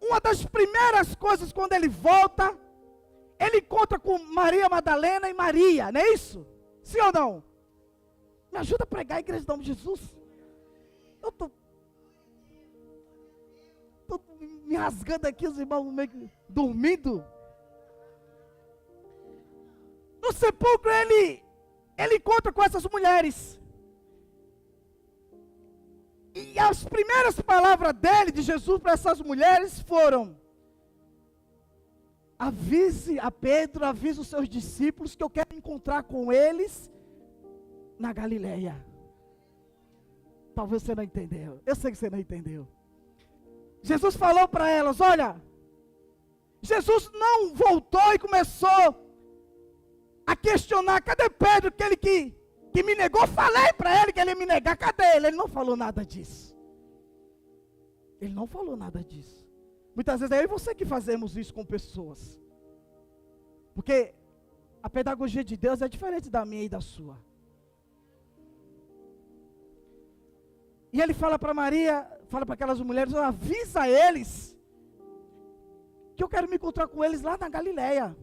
uma das primeiras coisas quando ele volta, ele encontra com Maria Madalena e Maria, não é isso? Sim ou não? Me ajuda a pregar a igreja em nome de Jesus. Eu estou me rasgando aqui, os irmãos meio que dormindo. No sepulcro ele encontra com essas mulheres. E as primeiras palavras dele, de Jesus, para essas mulheres foram: avise a Pedro, avise os seus discípulos que eu quero encontrar com eles na Galileia. Talvez você não entendeu. Eu sei que você não entendeu. Jesus falou para elas, olha, Jesus não voltou e começou a questionar, cadê Pedro, aquele que me negou? Falei para ele que ele ia me negar, cadê ele? Ele não falou nada disso. Ele não falou nada disso. Muitas vezes é eu e você que fazemos isso com pessoas. Porque a pedagogia de Deus é diferente da minha e da sua. E ele fala para Maria, fala para aquelas mulheres, avisa eles que eu quero me encontrar com eles lá na Galileia.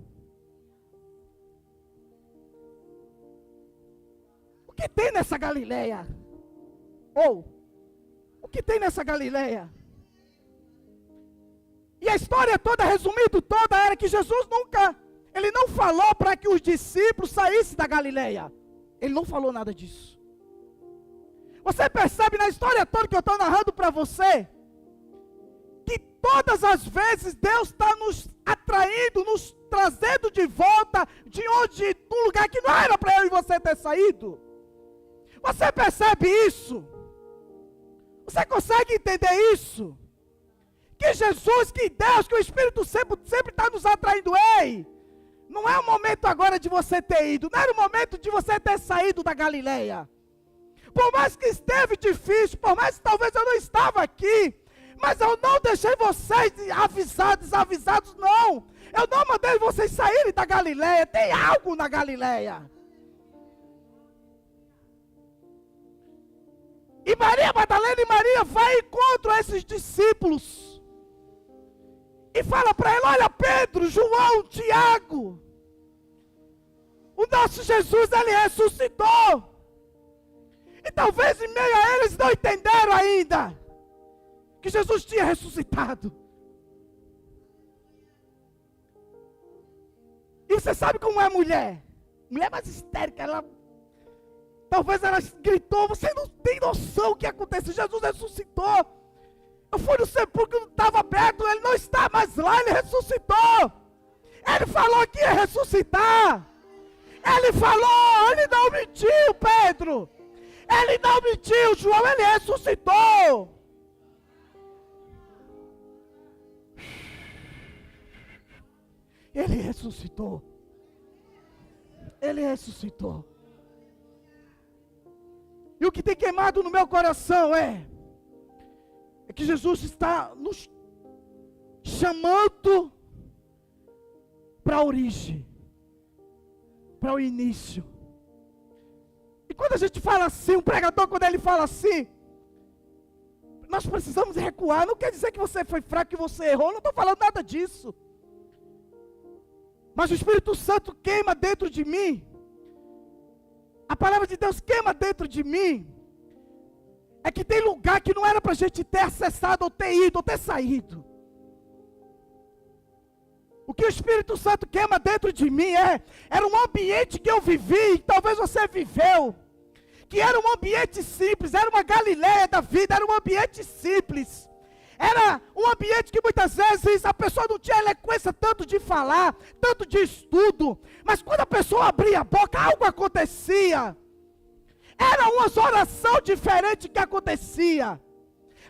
O que tem nessa Galileia? O que tem nessa Galileia? E a história toda, resumindo toda, era que Jesus ele não falou para que os discípulos saíssem da Galileia. Ele não falou nada disso. Você percebe na história toda que eu estou narrando para você, que todas as vezes Deus está nos atraindo, nos trazendo de volta do lugar que não era para eu e você ter saído. Você percebe isso? Você consegue entender isso? Que Jesus, que Deus, que o Espírito sempre está nos atraindo. Ei, não é o momento agora de você ter ido, não era o momento de você ter saído da Galileia. Por mais que esteve difícil, por mais que talvez eu não estava aqui, mas eu não deixei vocês desavisados, não. Eu não mandei vocês saírem da Galileia. Tem algo na Galileia. E Maria Madalena e Maria vai contra esses discípulos. E fala para ele, olha Pedro, João, Tiago. O nosso Jesus, ele ressuscitou. E talvez em meio a eles não entenderam ainda que Jesus tinha ressuscitado. E você sabe como é mulher? Mulher mais histérica, talvez ela gritou, você não tem noção o que aconteceu, Jesus ressuscitou. Eu fui no sepulcro, não estava aberto, ele não está mais lá, ele ressuscitou. Ele falou que ia ressuscitar. Ele falou, ele não mentiu, Pedro. Ele não mentiu, João, ele ressuscitou. Ele ressuscitou. Ele ressuscitou. E o que tem queimado no meu coração é que Jesus está nos chamando para a origem, para o início. E quando a gente fala assim, um pregador, quando ele fala assim, nós precisamos recuar. Não quer dizer que você foi fraco, que você errou. Não estou falando nada disso. Mas o Espírito Santo queima dentro de mim. A palavra de Deus queima dentro de mim. É que tem lugar que não era para a gente ter acessado, ou ter ido, ou ter saído. O que o Espírito Santo queima dentro de mim era um ambiente que eu vivi, talvez você viveu, que era um ambiente simples, era uma Galileia da vida, era um ambiente simples. Era um ambiente que muitas vezes a pessoa não tinha eloquência tanto de falar, tanto de estudo, mas quando a pessoa abria a boca, algo acontecia. Era uma oração diferente que acontecia.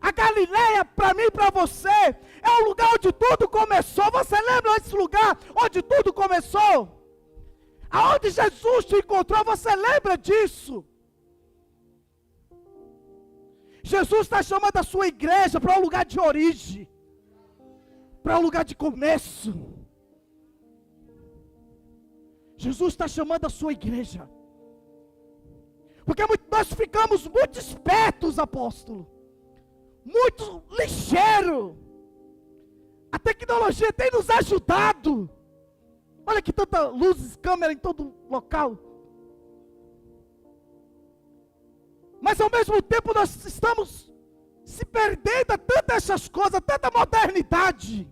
A Galileia, para mim e para você, é o lugar onde tudo começou. Você lembra desse lugar onde tudo começou? Aonde Jesus te encontrou, você lembra disso? Jesus está chamando a sua igreja para um lugar de origem, para um lugar de começo. Jesus está chamando a sua igreja, porque nós ficamos muito espertos, apóstolo, muito ligeiro. A tecnologia tem nos ajudado. Olha que tanta luzes, câmera em todo local. Mas ao mesmo tempo nós estamos se perdendo a tantas essas coisas, tanta modernidade,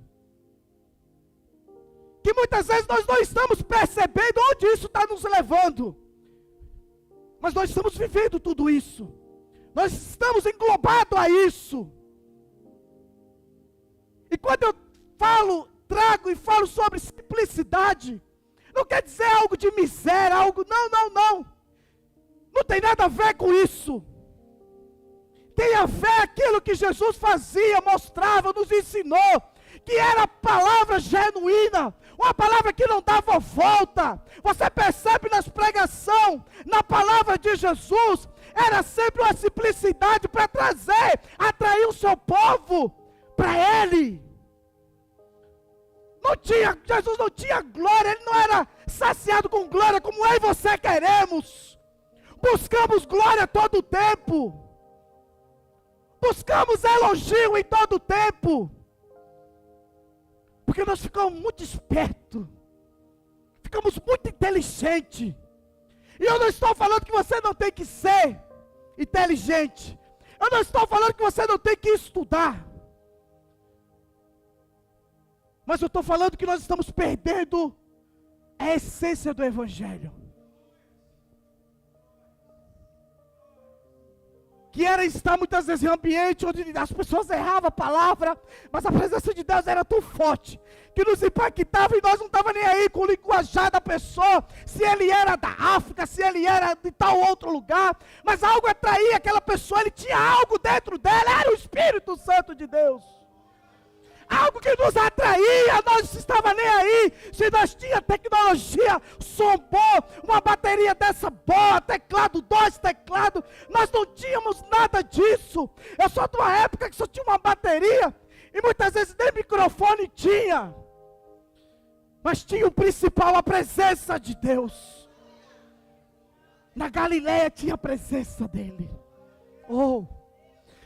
que muitas vezes nós não estamos percebendo onde isso está nos levando. Mas nós estamos vivendo tudo isso. Nós estamos englobados a isso. E quando eu trago e falo sobre simplicidade, não quer dizer algo de miséria, algo, não. Não tem nada a ver com isso. Tem a ver aquilo que Jesus fazia, mostrava, nos ensinou, que era a palavra genuína, uma palavra que não dava volta. Você percebe nas pregações, na palavra de Jesus, era sempre uma simplicidade para atrair o seu povo para Ele. Jesus não tinha glória, Ele não era saciado com glória como eu e você queremos. Buscamos glória todo o tempo. Buscamos elogio em todo o tempo. Porque nós ficamos muito espertos. Ficamos muito inteligentes. E eu não estou falando que você não tem que ser inteligente. Eu não estou falando que você não tem que estudar. Mas eu estou falando que nós estamos perdendo a essência do Evangelho. que era estar muitas vezes em ambiente onde as pessoas erravam a palavra, mas a presença de Deus era tão forte, que nos impactava e nós não estávamos nem aí com o linguajar da pessoa, se ele era da África, se ele era de tal outro lugar, mas algo atraía aquela pessoa, ele tinha algo dentro dela, era o Espírito Santo de Deus. Algo que nos atraía, nós não estava nem aí, se nós tinha tecnologia, som bom, uma bateria dessa boa, teclado, 2 teclados, nós não tínhamos nada disso. Eu sou de uma época que só tinha uma bateria, e muitas vezes nem microfone tinha, mas tinha o principal, a presença de Deus. Na Galileia tinha a presença dele,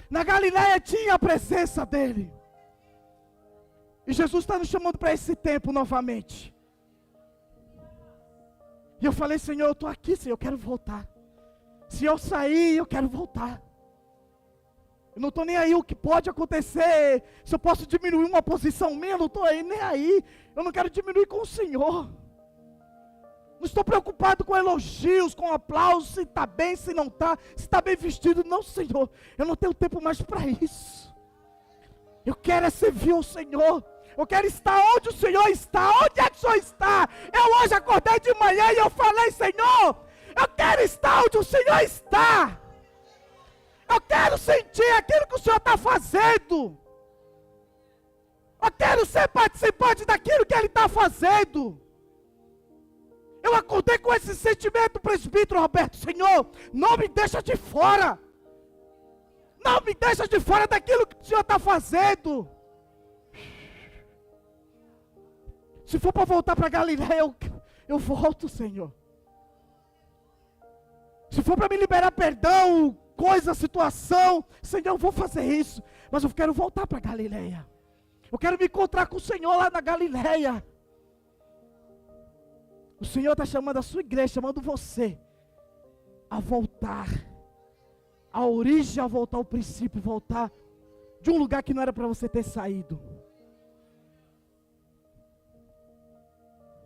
na Galileia tinha a presença dele. E Jesus está nos chamando para esse tempo novamente. E eu falei, Senhor, eu estou aqui, Senhor, eu quero voltar. Se eu sair, eu quero voltar. Eu não estou nem aí o que pode acontecer. Se eu posso diminuir uma posição minha, eu não estou nem aí. Eu não quero diminuir com o Senhor. Não estou preocupado com elogios, com aplausos, se está bem, se não está, se está bem vestido. Não, Senhor, eu não tenho tempo mais para isso. Eu quero servir ao Senhor. Eu quero estar onde o Senhor está. Onde é que o Senhor está? Eu hoje acordei de manhã e eu falei, Senhor, eu quero estar onde o Senhor está. Eu quero sentir aquilo que o Senhor está fazendo. Eu quero ser participante daquilo que Ele está fazendo. Eu acordei com esse sentimento, presbítero Roberto. Senhor, não me deixa de fora. Não me deixa de fora daquilo que o Senhor está fazendo. Se for para voltar para Galileia, eu volto, Senhor. Se for para me liberar perdão, coisa, situação, Senhor, eu vou fazer isso. Mas eu quero voltar para Galileia. Eu quero me encontrar com o Senhor lá na Galileia. O Senhor está chamando a sua igreja, chamando você a voltar. A origem, a voltar ao princípio, voltar de um lugar que não era para você ter saído.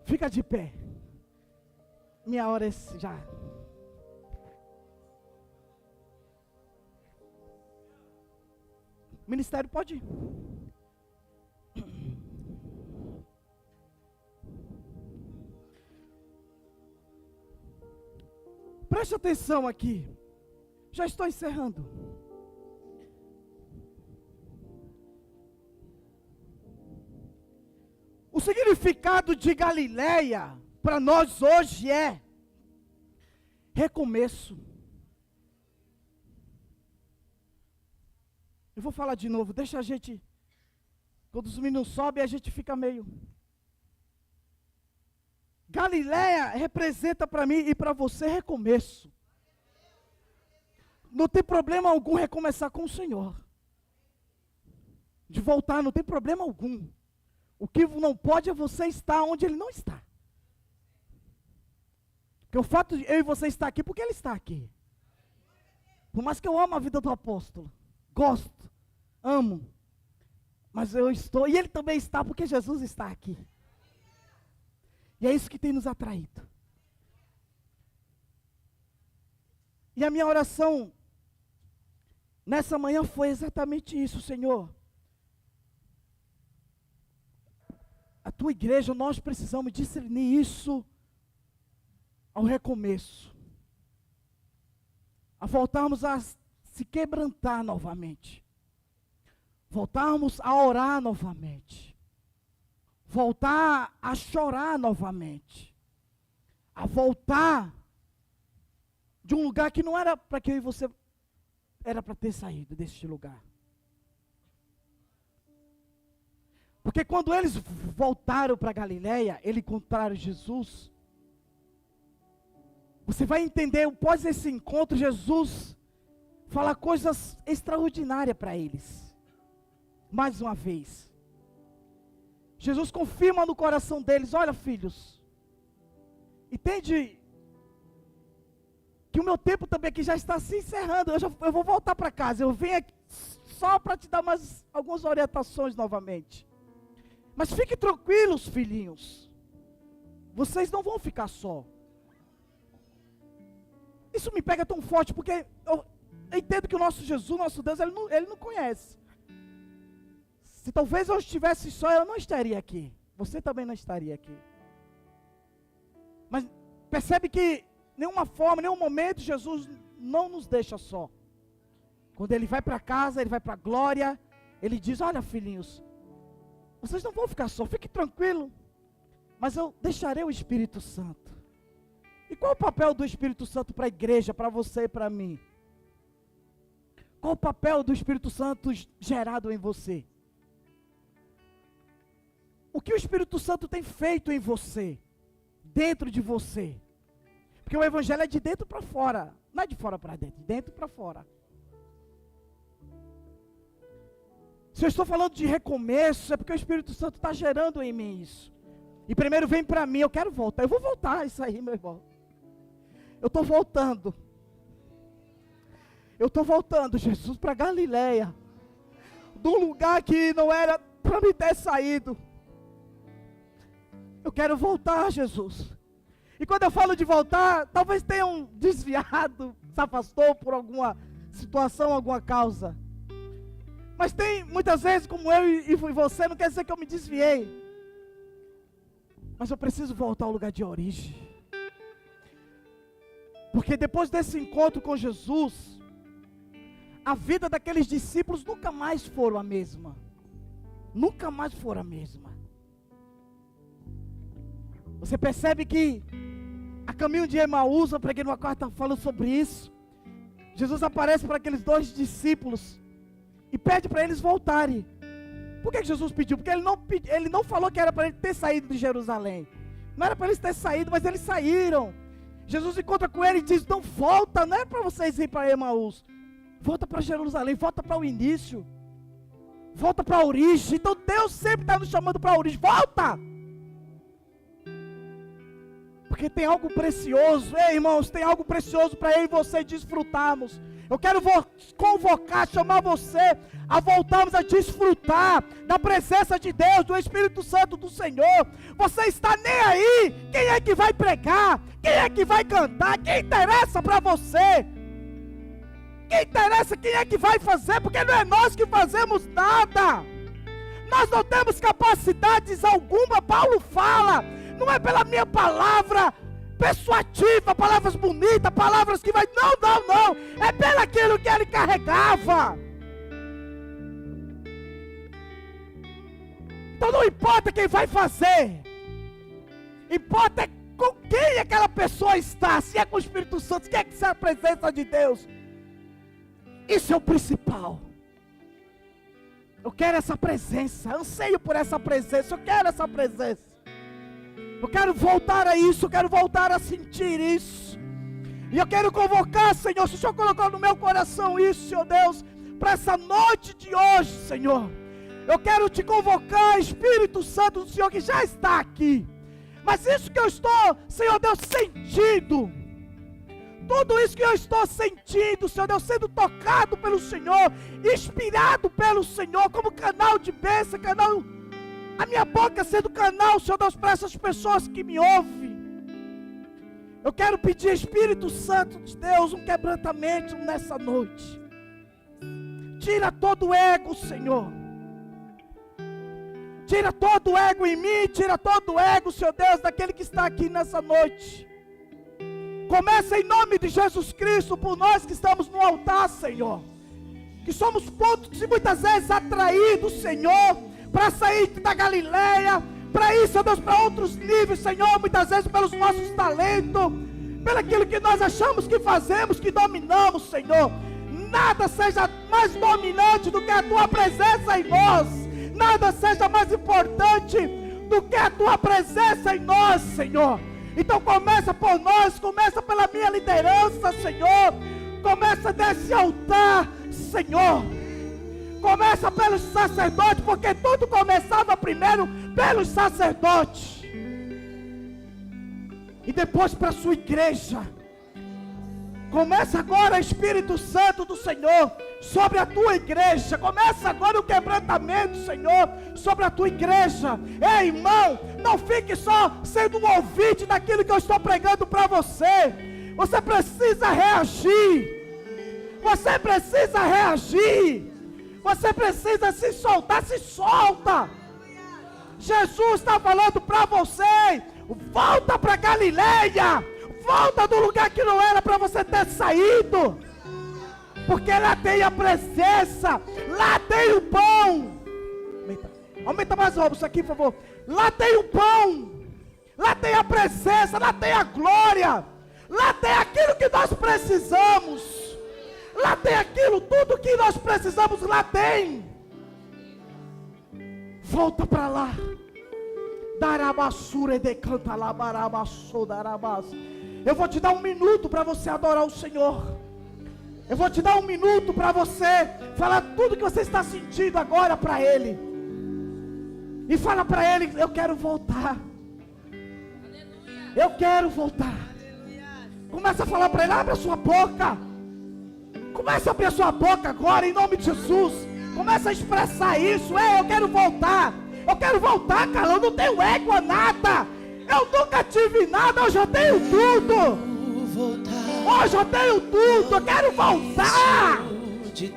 Fica de pé. Minha hora é já. Ministério pode ir. Preste atenção aqui. Já estou encerrando. O significado de Galileia para nós hoje é recomeço. Eu vou falar de novo, deixa a gente, quando os meninos sobem, a gente fica meio. Galileia representa para mim e para você recomeço. Não tem problema algum recomeçar com o Senhor. De voltar, não tem problema algum. O que não pode é você estar onde Ele não está. Porque o fato de eu e você estar aqui, porque Ele está aqui. Por mais que eu amo a vida do apóstolo, gosto, amo, mas eu estou, e Ele também está, porque Jesus está aqui. E é isso que tem nos atraído. E a minha oração nessa manhã foi exatamente isso, Senhor. A tua igreja, nós precisamos discernir isso ao recomeço. A voltarmos a se quebrantar novamente. Voltarmos a orar novamente. Voltar a chorar novamente. A voltar de um lugar que não era para que eu e você era para ter saído deste lugar. Porque quando eles voltaram para Galileia, eles encontraram Jesus. Você vai entender, após esse encontro, Jesus fala coisas extraordinárias para eles. Mais uma vez. Jesus confirma no coração deles, olha filhos, entende que o meu tempo também aqui já está se encerrando, eu vou voltar para casa, eu venho aqui só para te dar mais algumas orientações novamente. Mas fiquem tranquilos, filhinhos, vocês não vão ficar só. Isso me pega tão forte, porque entendo que o nosso Jesus, nosso Deus, ele não conhece. Se talvez eu estivesse só, eu não estaria aqui. Você também não estaria aqui. Mas percebe que nenhuma forma, nenhum momento, Jesus não nos deixa só. Quando ele vai para casa, ele vai para a glória, ele diz, olha filhinhos, vocês não vão ficar só, fique tranquilo, mas eu deixarei o Espírito Santo. E qual o papel do Espírito Santo para a igreja, para você e para mim? Qual o papel do Espírito Santo gerado em você? O que o Espírito Santo tem feito em você, dentro de você? Porque o Evangelho é de dentro para fora, não é de fora para dentro, de dentro para fora. Se eu estou falando de recomeço, é porque o Espírito Santo está gerando em mim isso. E primeiro vem para mim, eu quero voltar. Eu vou voltar, isso aí, meu irmão. Eu estou voltando. Eu estou voltando, Jesus, para Galileia. De um lugar que não era para me ter saído. Eu quero voltar, Jesus. E quando eu falo de voltar, talvez tenham desviado, se afastou por alguma situação, alguma causa. Mas tem muitas vezes, como eu e você, não quer dizer que eu me desviei. Mas eu preciso voltar ao lugar de origem. Porque depois desse encontro com Jesus, a vida daqueles discípulos nunca mais foram a mesma. Nunca mais foram a mesma. Você percebe que a caminho de Emaús, eu preguei numa quarta falando sobre isso. Jesus aparece para aqueles 2 discípulos e pede para eles voltarem. Por que Jesus pediu? Porque ele não falou que era para ele ter saído de Jerusalém. Não era para eles terem saído, mas eles saíram. Jesus encontra com ele e diz, não volta, não é para vocês ir para Emaús. Volta para Jerusalém, volta para o início. Volta para a origem. Então Deus sempre está nos chamando para a origem. Volta! Porque tem algo precioso. Ei, irmãos, tem algo precioso para eu e você desfrutarmos. Eu quero convocar, chamar você a voltarmos a desfrutar da presença de Deus, do Espírito Santo do Senhor. Você está nem aí. Quem é que vai pregar? Quem é que vai cantar? Quem interessa para você? Quem interessa quem é que vai fazer? Porque não é nós que fazemos nada. Nós não temos capacidades alguma. Paulo fala, não é pela minha palavra persuativa, palavras bonitas, palavras que vai... Não. É pelo aquilo que ele carregava. Então não importa quem vai fazer. Importa com quem aquela pessoa está. Se é com o Espírito Santo, se é que é a presença de Deus. Isso é o principal. Eu quero essa presença. Anseio por essa presença. Eu quero essa presença. Eu quero voltar a isso, eu quero voltar a sentir isso. E eu quero convocar, Senhor, se o Senhor colocou no meu coração isso, Senhor Deus, para essa noite de hoje, Senhor. Eu quero te convocar, Espírito Santo do Senhor, que já está aqui. Mas isso que eu estou, Senhor Deus, sentindo, tudo isso que eu estou sentindo, Senhor Deus, sendo tocado pelo Senhor, inspirado pelo Senhor, como canal de bênção, canal... A minha boca sendo canal, Senhor Deus, para essas pessoas que me ouvem. Eu quero pedir, Espírito Santo de Deus, um quebrantamento nessa noite. Tira todo o ego, Senhor. Tira todo o ego em mim, tira todo o ego, Senhor Deus, daquele que está aqui nessa noite. Começa em nome de Jesus Cristo, por nós que estamos no altar, Senhor. Que somos pontos e muitas vezes atraídos, Senhor, para sair da Galileia, para ir, Senhor Deus, para outros níveis, Senhor, muitas vezes pelos nossos talentos, pelo aquilo que nós achamos que fazemos, que dominamos, Senhor. Nada seja mais dominante do que a Tua presença em nós, nada seja mais importante do que a Tua presença em nós, Senhor. Então começa por nós, começa pela minha liderança, Senhor, começa desse altar, Senhor. Começa pelos sacerdotes, porque tudo começava primeiro pelos sacerdotes. E depois para a sua igreja. Começa agora, Espírito Santo do Senhor, sobre a tua igreja. Começa agora o quebrantamento, Senhor, sobre a tua igreja. Ei, irmão, não fique só sendo um ouvinte daquilo que eu estou pregando para você. Você precisa reagir. Você precisa reagir. Você precisa se soltar, se solta. Jesus está falando para você: volta para Galileia. Volta do lugar que não era para você ter saído. Porque lá tem a presença. Lá tem o pão. Aumenta mais o isso aqui, por favor. Lá tem o pão. Lá tem a presença. Lá tem a glória. Lá tem aquilo que nós precisamos. Lá tem aquilo, tudo que nós precisamos, lá tem. Volta para lá. Darabassure de canta labarabassou darabas. Eu vou te dar 1 minuto para você adorar o Senhor. Eu vou te dar 1 minuto para você falar tudo que você está sentindo agora para Ele. E fala para Ele: eu quero voltar. Eu quero voltar. Começa a falar para Ele, abre a sua boca. Começa a abrir a sua boca agora, em nome de Jesus. Começa a expressar isso. Eu quero voltar. Eu quero voltar, cara. Eu não tenho ego a nada. Eu nunca tive nada. Eu já tenho tudo. Hoje eu tenho tudo. Eu quero voltar.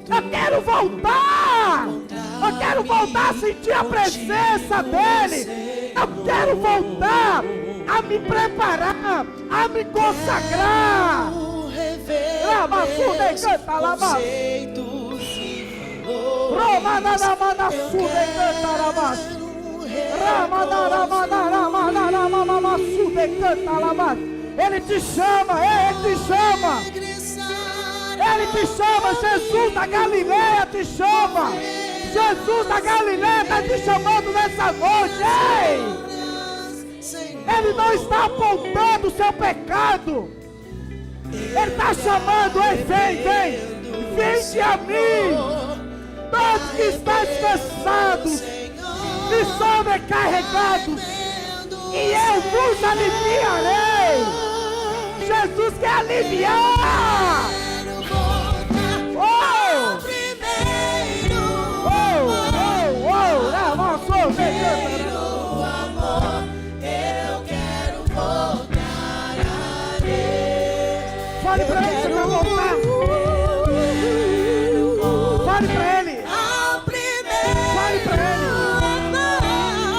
Eu quero voltar. Eu quero voltar a sentir a presença dEle. Eu quero voltar a me preparar, a me consagrar. Conceitos e valores. Ele te chama, Ele te chama. Ele te chama. Jesus da Galileia te chama. Jesus da Galileia está te chamando nessa noite. Ei! Ele não está apontando o seu pecado. Ele está chamando: ei, vem. Vinde a mim, todos que estáis cansados e sobrecarregados, e eu vos aliviarei. Jesus quer aliviar. Fale para ele, você vai voltar. Fale para ele. Fale para ele.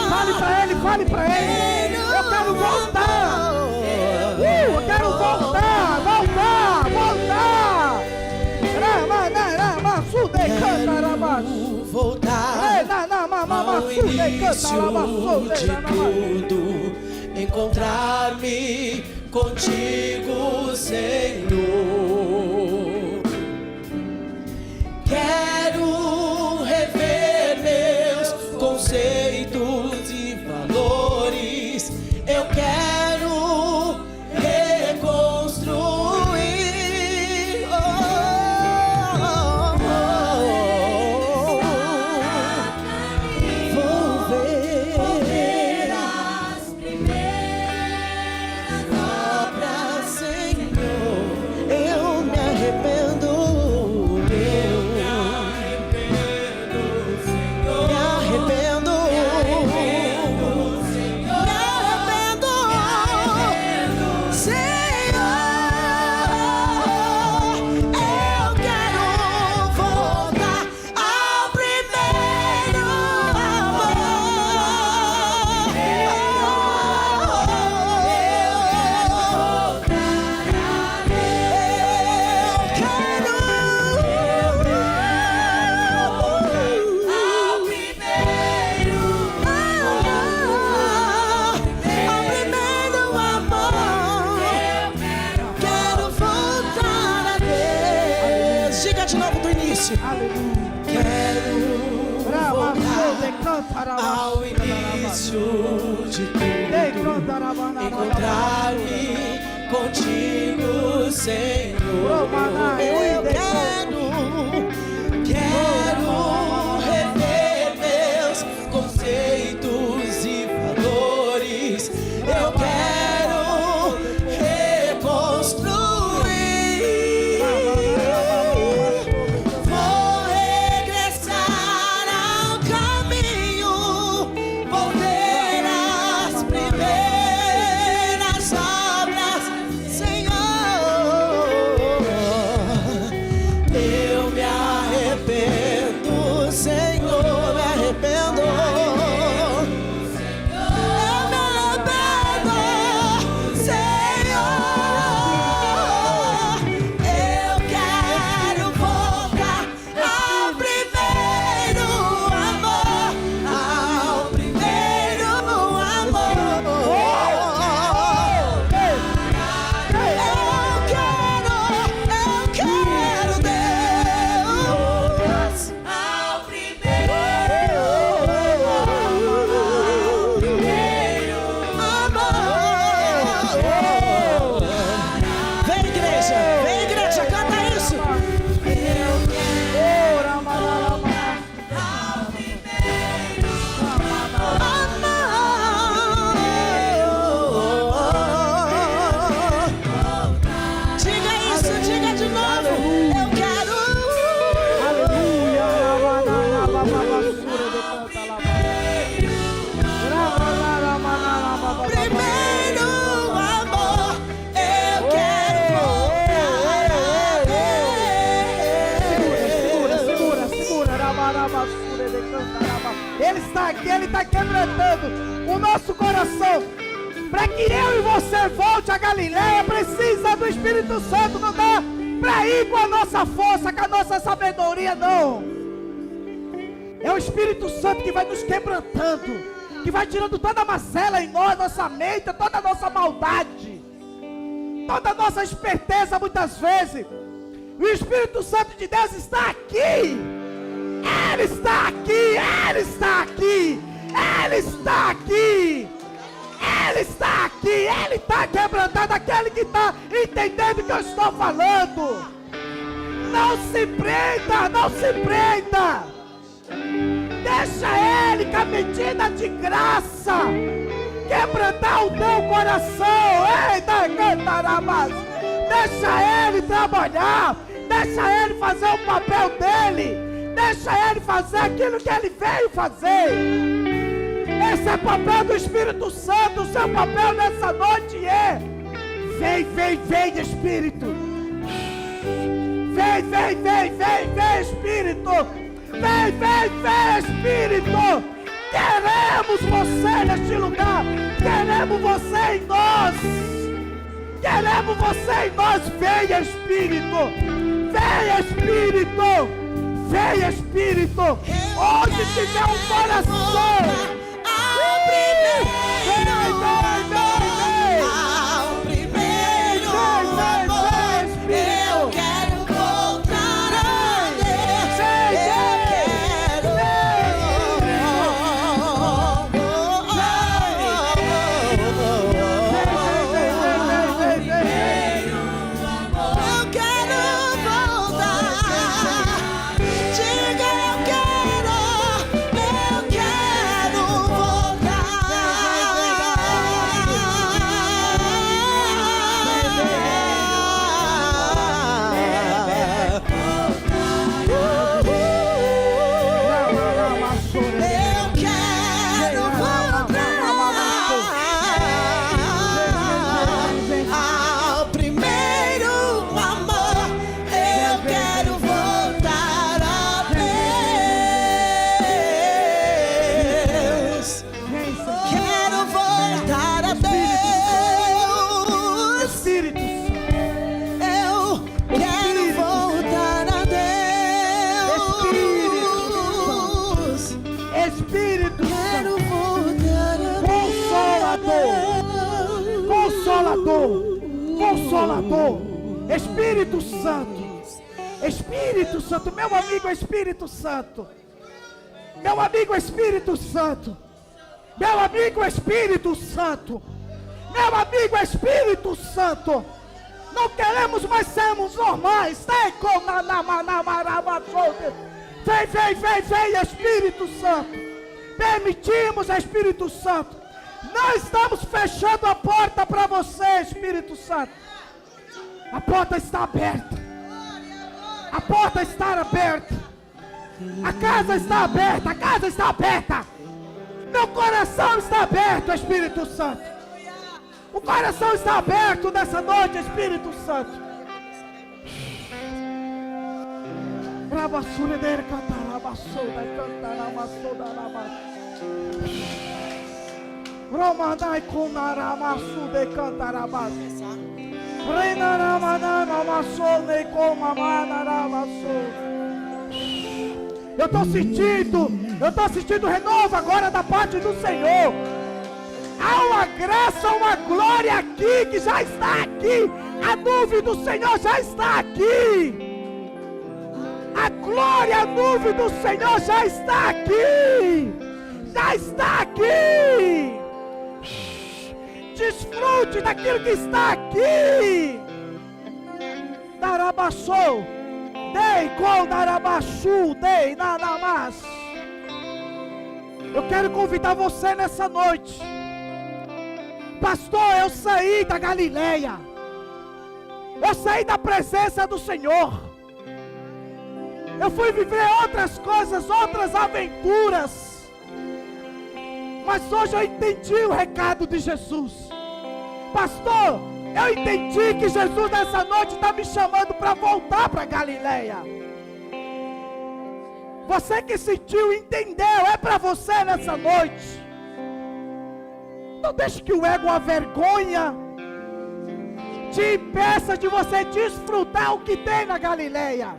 Fale para ele, fale para ele. Eu quero voltar. Eu quero voltar. Ao início de tudo, encontrar-me contigo, Senhor. Quero rever meus conceitos e valores. Eu quero reconstruir. Vou ver as primeiras obras, Senhor. Eu me arrependo. Ao início de tudo, encontrar-me contigo, Senhor. Eu quero rever meus conceitos e valores. Eu quero reconstruir. Ele está aqui, Ele está quebrantando o nosso coração. Para que eu e você volte a Galileia, precisa do Espírito Santo. Não dá para ir com a nossa força, com a nossa sabedoria, não. É o Espírito Santo que vai nos quebrantando, que vai tirando toda a mazela em nós, nossa mente, toda a nossa maldade, toda a nossa esperteza muitas vezes. O Espírito Santo de Deus está aqui. Ele está aqui, Ele está aqui, Ele está aqui, Ele está aqui, Ele está quebrantando aquele que está entendendo o que eu estou falando. Não se prenda, não se prenda. Deixa Ele com a medida de graça quebrantar o teu coração. Eita, cantarabás. Deixa Ele trabalhar, deixa Ele fazer o papel dele. Deixa Ele fazer aquilo que Ele veio fazer. Esse é o papel do Espírito Santo. O seu papel nessa noite é: vem, vem, vem, Espírito. Vem, vem, vem, vem, vem, Espírito. Vem, vem, vem, Espírito. Queremos você neste lugar. Queremos você em nós. Queremos você em nós. Vem, Espírito. Vem, Espírito. Vem, Espírito, onde tiver um coração, ao primeiro amor, eu quero voltar a Deus, Consolador, Espírito Santo, Espírito Santo, meu amigo Espírito Santo, meu amigo Espírito Santo, meu amigo Espírito Santo, meu amigo Espírito Santo. Não queremos mais sermos normais. Vem, vem, vem, vem, Espírito Santo. Permitimos, Espírito Santo. Não estamos fechando a porta para você, Espírito Santo. A porta está aberta. A porta está aberta. A casa está aberta. A casa está aberta. Meu coração está aberto, Espírito Santo. O coração está aberto nessa noite, Espírito Santo. Romanai kunaramasu de cantarabas. Reinaramanamasone comamanaramasu. Eu estou sentindo renovo agora da parte do Senhor. Há uma graça, uma glória aqui que já está aqui. A nuvem do Senhor já está aqui. A glória, a nuvem do Senhor já está aqui. Já está aqui. Desfrute daquilo que está aqui. Darabassou. Dei com darabachu. Dei nanamas. Eu quero convidar você nessa noite. Pastor, eu saí da Galileia. Eu saí da presença do Senhor. Eu fui viver outras coisas, outras aventuras. Mas hoje eu entendi o recado de Jesus. Pastor, eu entendi que Jesus nessa noite está me chamando para voltar para Galileia. Você que sentiu, entendeu, é para você nessa noite. Não deixe que o ego, a vergonha, te impeça de você desfrutar o que tem na Galileia.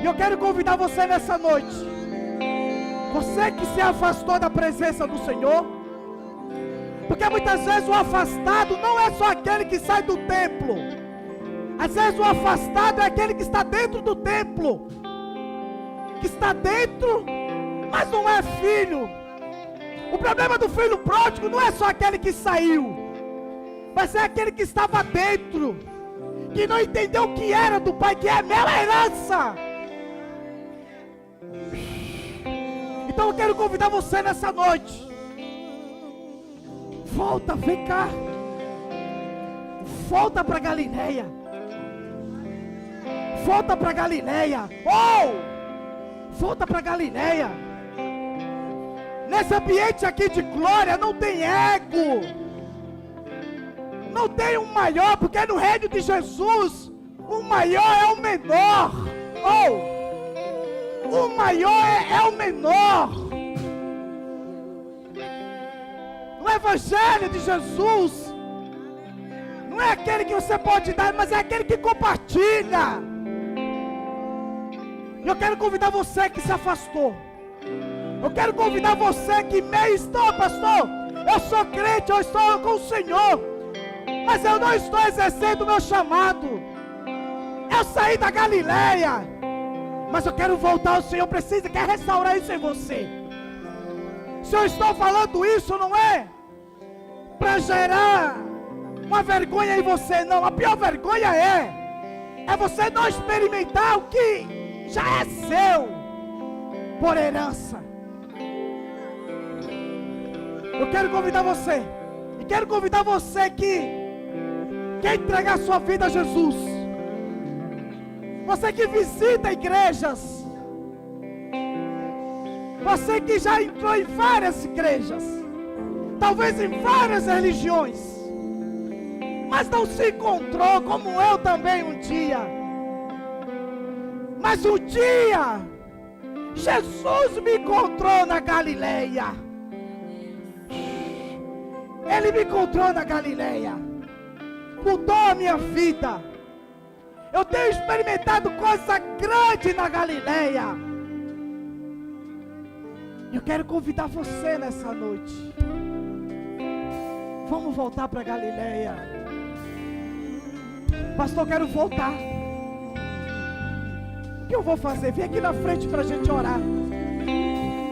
E eu quero convidar você nessa noite, você que se afastou da presença do Senhor, porque muitas vezes o afastado não é só aquele que sai do templo. Às vezes o afastado é aquele que está dentro do templo, que está dentro, mas não é filho. O problema do filho pródigo não é só aquele que saiu, mas é aquele que estava dentro, que não entendeu o que era do pai, que é minha herança. Então eu quero convidar você nessa noite. Volta, vem cá. Volta para Galileia. Volta para Galileia. Oh! Volta para Galileia. Nesse ambiente aqui de glória não tem ego. Não tem um maior, porque no reino de Jesus o maior é o menor. Oh! O maior é o menor. O evangelho de Jesus não é aquele que você pode dar, mas é aquele que compartilha. Eu quero convidar você que se afastou. Eu quero convidar você que meio estou, pastor. Eu sou crente, eu estou com o Senhor, mas eu não estou exercendo o meu chamado. Eu saí da Galileia, mas eu quero voltar. O Senhor precisa, quer restaurar isso em você. Se eu estou falando isso, não é para gerar uma vergonha em você, não. A pior vergonha é você não experimentar o que já é seu por herança. Eu quero convidar você, e quero convidar você que quer entregar sua vida a Jesus. Você que visita igrejas, você que já entrou em várias igrejas, talvez em várias religiões, mas não se encontrou, como eu também um dia. Mas um dia Jesus me encontrou na Galileia. Ele me encontrou na Galileia, mudou a minha vida. Eu tenho experimentado coisa grande na Galileia. Eu quero convidar você nessa noite. Vamos voltar para Galileia. Pastor, eu quero voltar. O que eu vou fazer? Vem aqui na frente para a gente orar.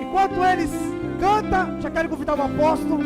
Enquanto eles cantam, já quero convidar o apóstolo.